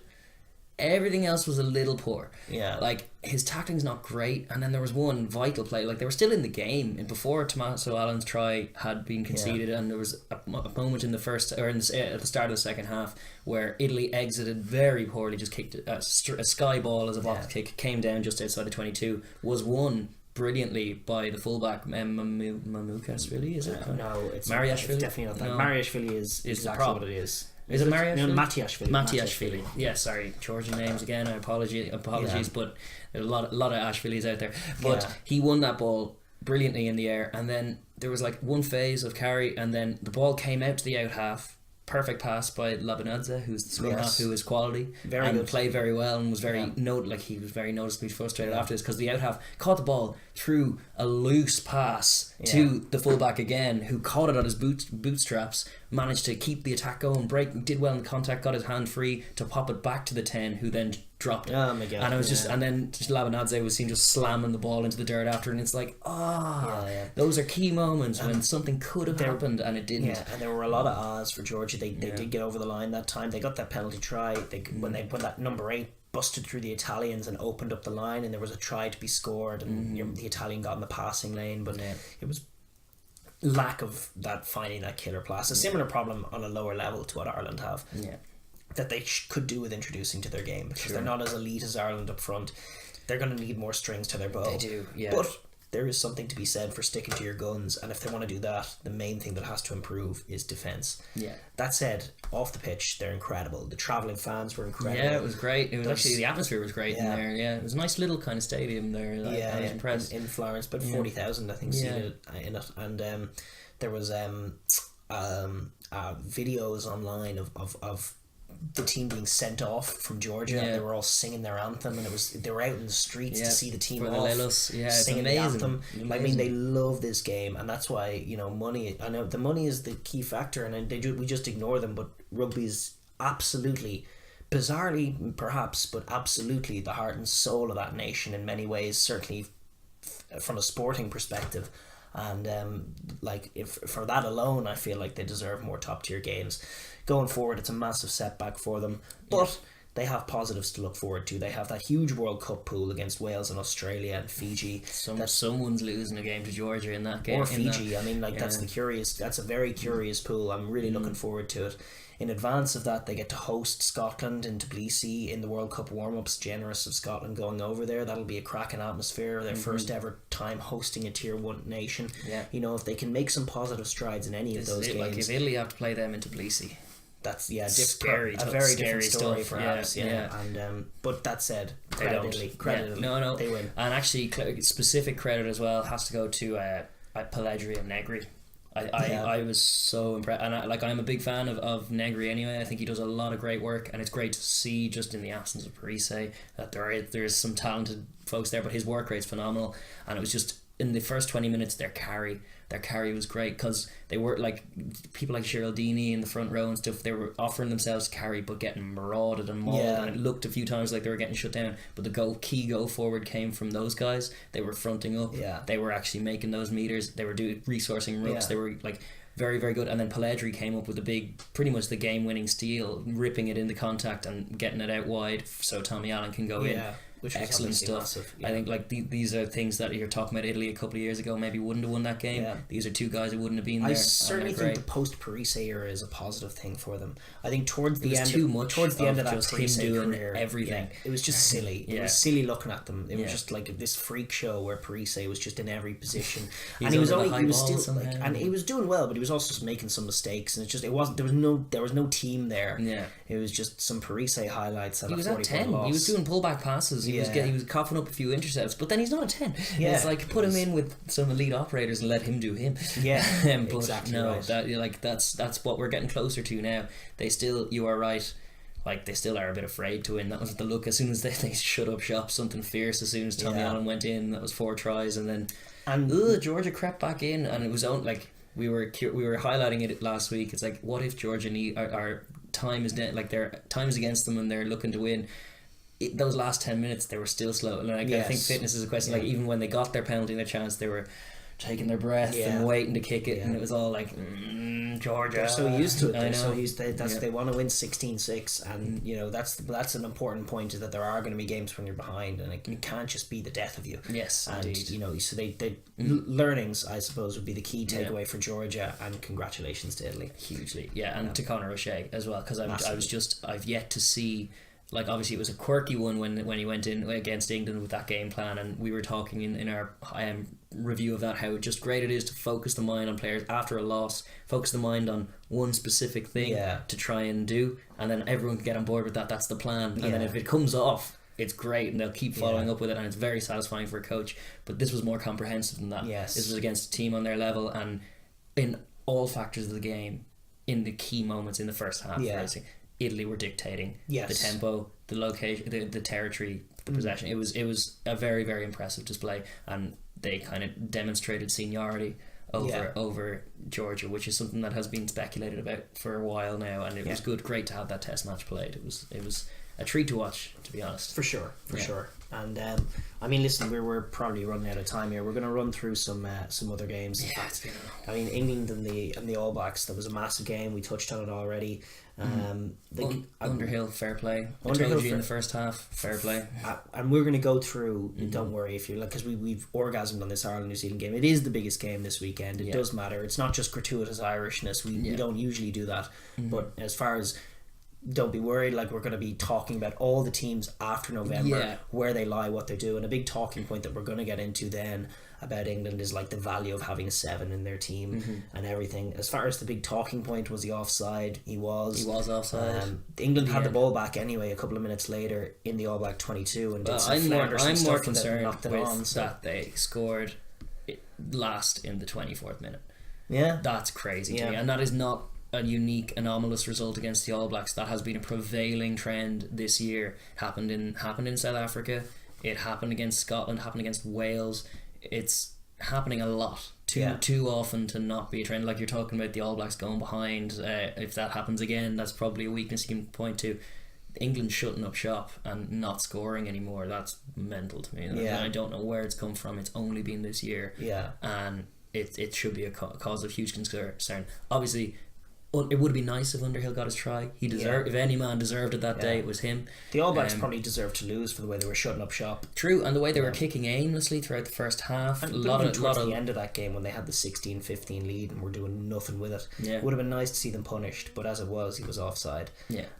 Everything else was a little poor. Yeah. Like, his tackling's not great, and then there was one vital play. Like, they were still in the game, and before Tommaso Allen's try had been conceded, and there was a moment in the first, or at the start of the second half, where Italy exited very poorly, just kicked a sky ball as a box kick, came down just outside the 22, was won brilliantly by the fullback Mamukashvili, is it? No, it's Mariashvili? definitely not that. No. Mariashvili is exactly what it is. Is it Mariashvili? No, Matiashvili. Matiashvili. Yeah, sorry, Georgian names again. Apologies, but there's a lot of Ashvilis out there. But he won that ball brilliantly in the air, and then there was like one phase of carry, and then the ball came out to the out half. Perfect pass by Labanadze, who's the scrum half, who is quality, and played very well, and was very he was very noticeably frustrated after this, because the out half caught the ball through a loose pass to the fullback again, who caught it on his bootstraps, managed to keep the attack going, did well in contact, got his hand free to pop it back to the 10, who then dropped it. Oh my God. And it was and then Labanadze was seen just slamming the ball into the dirt after, and it's like, those are key moments when something could have happened and it didn't. Yeah, and there were a lot of ahs for Georgia. They did get over the line that time. They got that penalty try. When that number 8 busted through the Italians and opened up the line, and there was a try to be scored, and the Italian got in the passing lane, but it was lack of that, finding that killer pass. A similar problem on a lower level to what Ireland have. Yeah. That they could do with introducing to their game, because they're not as elite as Ireland up front. They're going to need more strings to their bow. They do, yeah. But there is something to be said for sticking to your guns, and if they want to do that, the main thing that has to improve is defence. Yeah. That said, off the pitch, they're incredible. The travelling fans were incredible. Yeah, it was great. It was actually, the atmosphere was great in there. Yeah, it was a nice little kind of stadium there. I was impressed. In Florence, but 40,000 I think seated in it, and there was videos online of the team being sent off from Georgia, and they were all singing their anthem, and they were out in the streets to see the team off, singing the anthem. I mean, they love this game, and that's why, money. I know the money is the key factor, and we just ignore them. But rugby is absolutely, bizarrely perhaps, but absolutely the heart and soul of that nation in many ways. Certainly, from a sporting perspective. And if for that alone, I feel like they deserve more top tier games. Going forward, it's a massive setback for them, but they have positives to look forward to. They have that huge World Cup pool against Wales and Australia and Fiji. Someone's losing a game to Georgia in that game, or Fiji. I mean, that's a very curious pool. I'm really looking forward to it. In advance of that, they get to host Scotland in Tbilisi in the World Cup warm-ups. Generous of Scotland going over there. That'll be a cracking atmosphere. Their first ever time hosting a Tier 1 nation. Yeah. If they can make some positive strides in any of those games. Like, if Italy have to play them in Tbilisi, that's a very different story, perhaps. And but that said, credit Italy. No, they win. And actually, specific credit as well has to go to Pellegrini and Negri. I was so impressed, and I'm a big fan of Negri anyway. I think he does a lot of great work, and it's great to see, just in the absence of Parise, that there's some talented folks there, but his work rate's phenomenal. And it was just in the first 20 minutes, their carry was great, because they were like people like Geraldini in the front row and stuff. They were offering themselves to carry, but getting marauded and mauled, and it looked a few times like they were getting shut down. But the key go forward came from those guys. They were fronting up. They were actually making those meters. They were resourcing rucks. They were like very, very good. And then Pellegrini came up with pretty much the game-winning steal, ripping it into contact and getting it out wide so Tommy Allen can go in. Which excellent stuff. Massive, I think these are things that you're talking about. Italy a couple of years ago maybe wouldn't have won that game. These are two guys who wouldn't have been there. I certainly think the post Parise era is a positive thing for them. I think towards the end of that Parise career, everything. It was just silly. It was silly looking at them. It was just like this freak show where Parise was just in every position, and he was still and he was doing well, but he was also just making some mistakes, and there was no team there. It was just some Parise highlights. He was at 10. He was doing pullback passes. He was coughing up a few intercepts, but then he's not a 10. It's like put him in with some elite operators and let him do him. But exactly. No, right. That's what we're getting closer to now. You are right. Like, they still are a bit afraid to win. That was the look as soon as they shut up shop. Something fierce as soon as Tommy Allen went in. That was 4 tries, and then Georgia crept back in, and it was like we were highlighting it last week. It's like, what if Georgia our time is their time is against them and they're looking to win. Those last 10 minutes they were still slow, and I think fitness is a question. Like, even when they got their penalty and their chance, they were taking their breath and waiting to kick it, and it was all like Georgia. They're so used to it. I know. So used to they want to win 16-6, and you know that's an important point, is that there are going to be games when you're behind, and it can't just be the death of you. Yes, and indeed. you know, so they learnings, I suppose, would be the key takeaway for Georgia, and congratulations to Italy. Hugely, and to Conor O'Shea as well, because I've yet to see. Like, obviously it was a quirky one when he went in against England with that game plan, and we were talking in our review of that how just great it is to focus the mind on players after a loss, focus the mind on one specific thing to try and do, and then everyone can get on board with that. That's the plan, and then if it comes off, it's great, and they'll keep following up with it, and it's very satisfying for a coach. But this was more comprehensive than that. This was against a team on their level, and in all factors of the game, in the key moments in the first half, Italy were dictating the tempo, the location, the territory, the possession. It was a very, very impressive display, and they kind of demonstrated seniority over Georgia, which is something that has been speculated about for a while now, and it was great to have that test match played. It was a treat to watch, to be honest. For sure. And I mean, listen, we're probably running out of time here. We're going to run through some other games. I mean, England and the All Blacks, that was a massive game. We touched on it already. Underhill, fair play. Underhill in the first half, fair play. And we're going to go through. Don't worry if you're like, because we've orgasmed on this Ireland New Zealand game. It is the biggest game this weekend. It does matter. It's not just gratuitous Irishness. We don't usually do that. But as far as, don't be worried, like, we're going to be talking about all the teams after November, where they lie, what they do, and a big talking point that we're going to get into then about England is like the value of having a 7 in their team and everything. As far as the big talking point, was he offside? He was offside. England had the ball back anyway a couple of minutes later in the All Black 22 and did some I'm more concerned with that they scored last in the 24th minute. That's crazy to me, and that is not a unique, anomalous result against the All Blacks. That has been a prevailing trend this year. Happened in South Africa. It happened against Scotland. Happened against Wales. It's happening a lot. Too often to not be a trend. Like you're talking about the All Blacks going behind. If that happens again, that's probably a weakness you can point to. England shutting up shop and not scoring anymore. That's mental to me. I don't know where it's come from. It's only been this year. And it should be a cause of huge concern. Obviously, it would be nice if Underhill got his try. He deserved. If any man deserved it that day, it was him. The All Blacks probably deserved to lose for the way they were shutting up shop. True, and the way they were kicking aimlessly throughout the first half. And towards the end of that game, when they had the 16-15 lead and were doing nothing with it, it would have been nice to see them punished. But as it was, he was offside.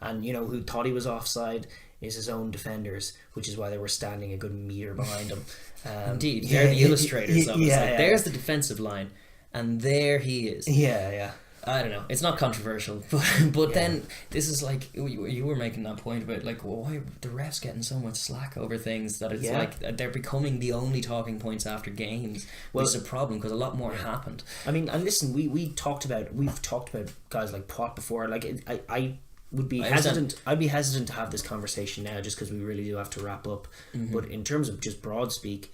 And you know who thought he was offside is his own defenders, which is why they were standing a good metre behind him. Indeed, they're the illustrators of it. There's the defensive line, and there he is. I don't know. It's not controversial, but then this is like you were making that point about like, well, why are the refs getting so much slack over things that it's like they're becoming the only talking points after games. Which is a problem because a lot more happened. I mean, and listen, we've talked about guys like Poit before. Like I would be hesitant. I'd be hesitant to have this conversation now just because we really do have to wrap up. But in terms of just broad speak,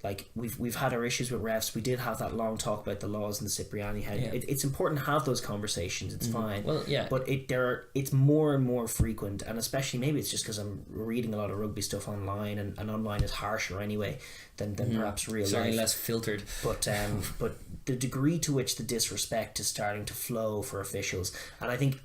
like we've had our issues with refs. We did have that long talk about the laws and the Cipriani head. It's important to have those conversations. It's fine. Well, but it's more and more frequent, and especially maybe it's just because I'm reading a lot of rugby stuff online, and online is harsher anyway than perhaps real life. Certainly less filtered. But the degree to which the disrespect is starting to flow for officials, and I think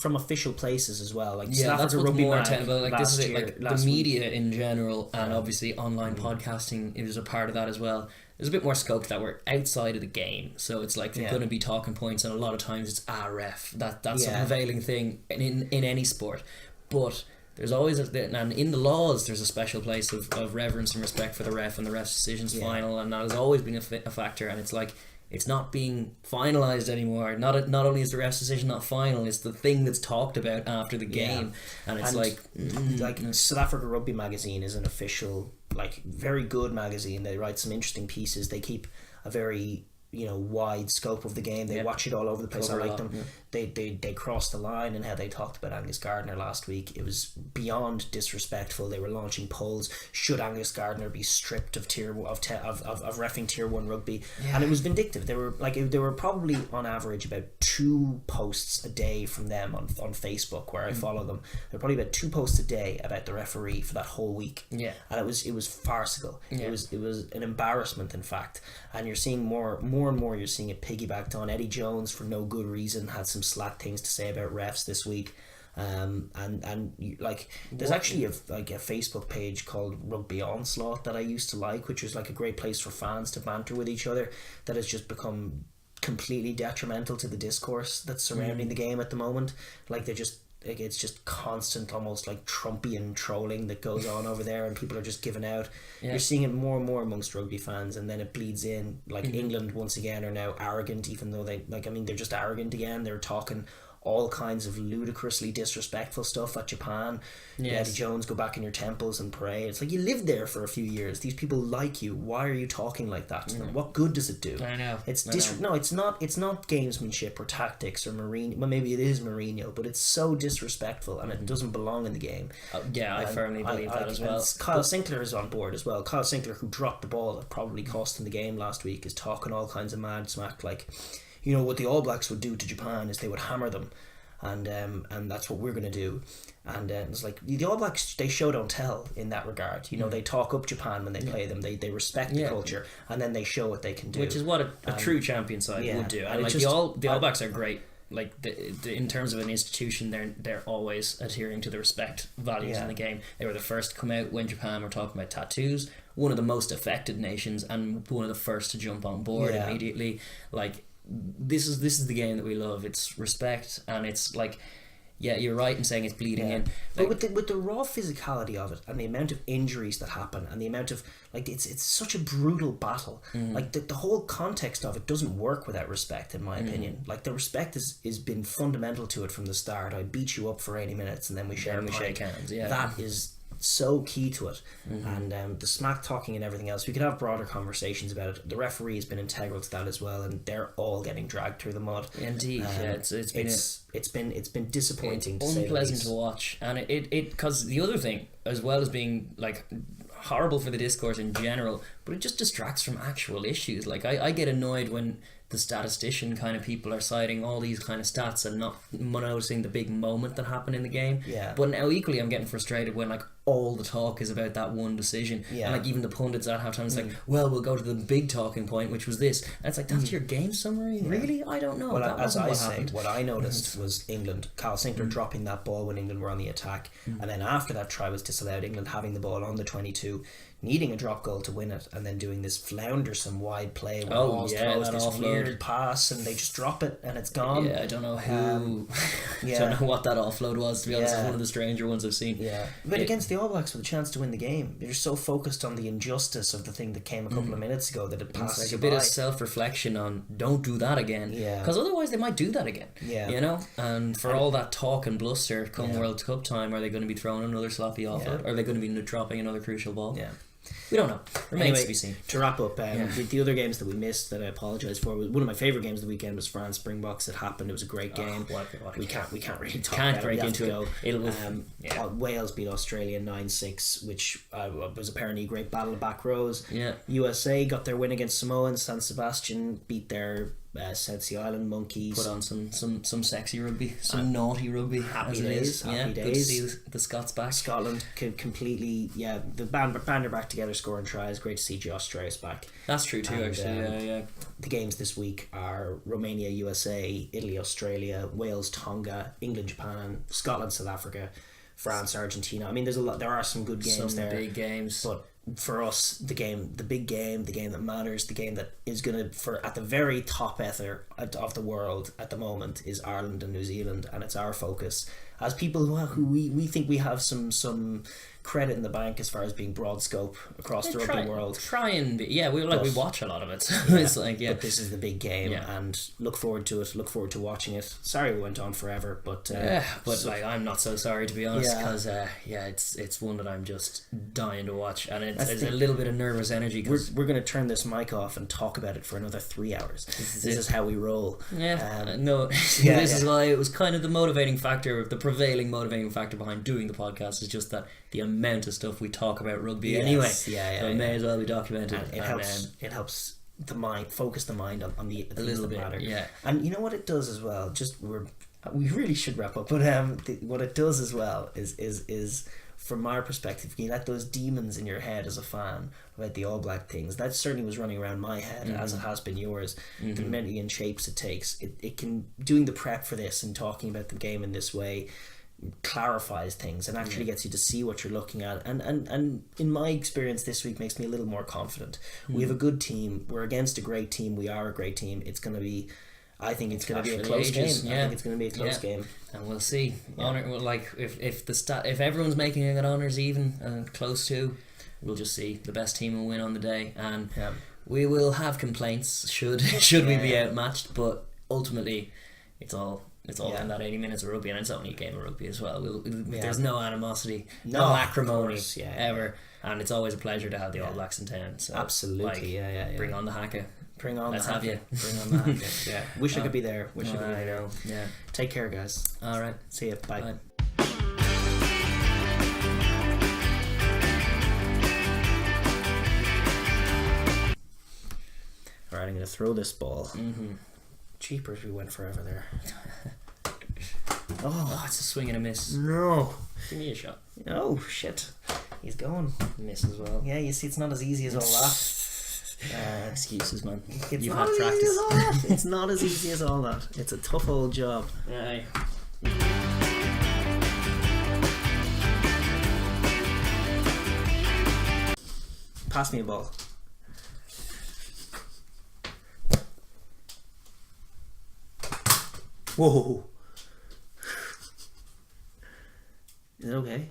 from official places as well, like that's what's more technical. Like this is it, like the media week. In general, and obviously online podcasting is a part of that as well. There's a bit more scope that we're outside of the game, so it's like they're going to be talking points, and a lot of times it's ref. That's a prevailing thing in any sport, but there's always and in the laws there's a special place of reverence and respect for the ref, and the ref's decision's final, and that has always been a factor. And it's like, it's not being finalised anymore. Not only is the ref's decision not final, it's the thing that's talked about after the game. And it's like South Africa Rugby magazine is an official, like, very good magazine. They write some interesting pieces. They keep a very wide scope of the game. They watch it all over the place. I like them. Yeah. They crossed the line, and how they talked about Angus Gardner last week. It was beyond disrespectful. They were launching polls. Should Angus Gardner be stripped of reffing tier 1 rugby? Yeah. And it was vindictive. They were probably on average about 2 posts a day from them on Facebook, where I follow them. There were probably about 2 posts a day about the referee for that whole week. Yeah. And it was farcical. Yeah. It was an embarrassment, in fact. And you're seeing more and more. You're seeing it piggybacked on. Eddie Jones, for no good reason, had some slack things to say about refs this week. There's actually a Facebook page called Rugby Onslaught that I used to like, which was like a great place for fans to banter with each other, that has just become completely detrimental to the discourse that's surrounding the game at the moment. It's just constant, almost like Trumpian trolling that goes on over there, and people are just giving out. Yeah. You're seeing it more and more amongst rugby fans, and then it bleeds in. England once again are now arrogant, even though they're just arrogant again. They're talking all kinds of ludicrously disrespectful stuff at Japan. Yes. Eddie Jones, go back in your temples and pray. It's like, you lived there for a few years. These people like you. Why are you talking like that to them? What good does it do? I know. No, it's not gamesmanship or tactics or Mourinho. Well, maybe it is Mourinho, but it's so disrespectful, and it doesn't belong in the game. I firmly believe that as well. Kyle Sinclair is on board as well. Kyle Sinclair, who dropped the ball that probably cost him the game last week, is talking all kinds of mad smack, like, what the All Blacks would do to Japan is they would hammer them, and that's what we're going to do. And it's like, the All Blacks, they show don't tell in that regard. They talk up Japan when they play them. They respect the culture, and then they show what they can do, which is what a true champion side would do. And the All Blacks are great. Like, in terms of an institution, they're always adhering to the respect values in the game. They were the first to come out when Japan were talking about tattoos. One of the most affected nations, and one of the first to jump on board immediately. Like, this is the game that we love. It's respect, and it's like, you're right in saying it's bleeding in. But with the raw physicality of it, and the amount of injuries that happen, and the amount of, like, it's such a brutal battle. Like, the whole context of it doesn't work without respect, in my opinion. Like, the respect is been fundamental to it from the start. I beat you up for 80 minutes, and then we share a pint. Shake hands. Yeah, that is so key to it. And the smack talking and everything else, we could have broader conversations about it. The referee has been integral to that as well, and they're all getting dragged through the mud. Indeed. It's been disappointing, to say the least. Unpleasant to watch. And it because the other thing, as well as being like horrible for the discourse in general, but it just distracts from actual issues. Like, I get annoyed when the statistician kind of people are citing all these kind of stats and not noticing the big moment that happened in the game. Yeah. But now equally I'm getting frustrated when, like, all the talk is about that one decision. Yeah. And, like, even the pundits at halftime is like, well, we'll go to the big talking point, which was this. And it's like, that's your game summary? Yeah. Really? I don't know. Well, what I noticed was England, Kyle Sinclair dropping that ball when England were on the attack, and then after that try was disallowed, England having the ball on the 22, needing a drop goal to win it, and then doing this floundersome wide play where throws this weird pass, and they just drop it and it's gone. I don't know who. Don't know what that offload was, to be honest. It's one of the stranger ones I've seen. But against the All Blacks with a chance to win the game, you're so focused on the injustice of the thing that came a couple of minutes ago that it passes like you a bit by. of self-reflection on, don't do that again, because otherwise they might do that again. And for all that talk and bluster come World Cup time, are they going to be throwing another sloppy offload? Are they going to be dropping another crucial ball? We don't know. Remains to be seen. To wrap up, the other games that we missed that I apologise for, one of my favourite games of the weekend was France Springboks. It happened. It was a great game. We can't really talk about it. Break into it. Wales beat Australia 9-6, which was apparently a great battle of back rows. Yeah. USA got their win against Samoa, and San Sebastian beat their South Sea Island Monkeys. Put on some sexy rugby, some naughty rugby. Happy days. Good to see the Scots back. Scotland completely, the band are back together scoring tries. Great to see Josh Strauss back. That's true too, actually. The games this week are Romania, USA, Italy, Australia, Wales, Tonga, England, Japan, Scotland, South Africa, France, Argentina. I mean, there are some good games there. Some big games. But for us, the big game, the game that matters, the game that is going to, at the very top of the world at the moment, is Ireland and New Zealand, and it's our focus as people who we think we have some credit in the bank as far as being broad scope across the rugby world. Try and be, we watch a lot of it. So it's like, but this is the big game, and look forward to it. Look forward to watching it. Sorry we went on forever, but I'm not so sorry, to be honest, because it's one that I'm just dying to watch, and it's a little bit of nervous energy. Cause we're going to turn this mic off and talk about it for another 3 hours. This is how we roll. This is why it was kind of the motivating factor, the prevailing motivating factor behind doing the podcast is just that the amount of stuff we talk about rugby anyway. So it may as well be documented. And it helps the mind focus the mind on the things little that bit, matter. yeah. And you know what it does as well. We really should wrap up, but what it does as well is from our perspective, you let those demons in your head as a fan about the All Black things. That certainly was running around my head, as it has been yours. The many and shapes it takes. It can, doing the prep for this and talking about the game in this way, clarifies things and actually gets you to see what you're looking at, and in my experience this week makes me a little more confident. We have a good team. We're against a great team. We are a great team. I think it's going to be a close game. I think it's going to be a close game, and we'll see. Honor, like if everyone's making it at honours even and close to, we'll just see. The best team will win on the day, and we will have complaints should we be outmatched. But ultimately, it's all in that 80 minutes of rugby, and it's only a game of rugby as well. There's no animosity, no acrimony ever, and it's always a pleasure to have the All Blacks in town. So absolutely, bring on the haka. Let's have you. Bring on the haka. Wish I could be there. I know. Yeah. Take care, guys. All right. See you. Bye. Bye. All right, I'm going to throw this ball. Jeepers, we went forever there. It's a swing and a miss. No. Give me a shot. Oh, shit. He's going. Miss as well. Yeah, you see, it's not as easy as all that. Excuses, man. You've had practice. It's not as easy as all that. It's a tough old job. Aye. Pass me a ball. Whoa. Is it okay?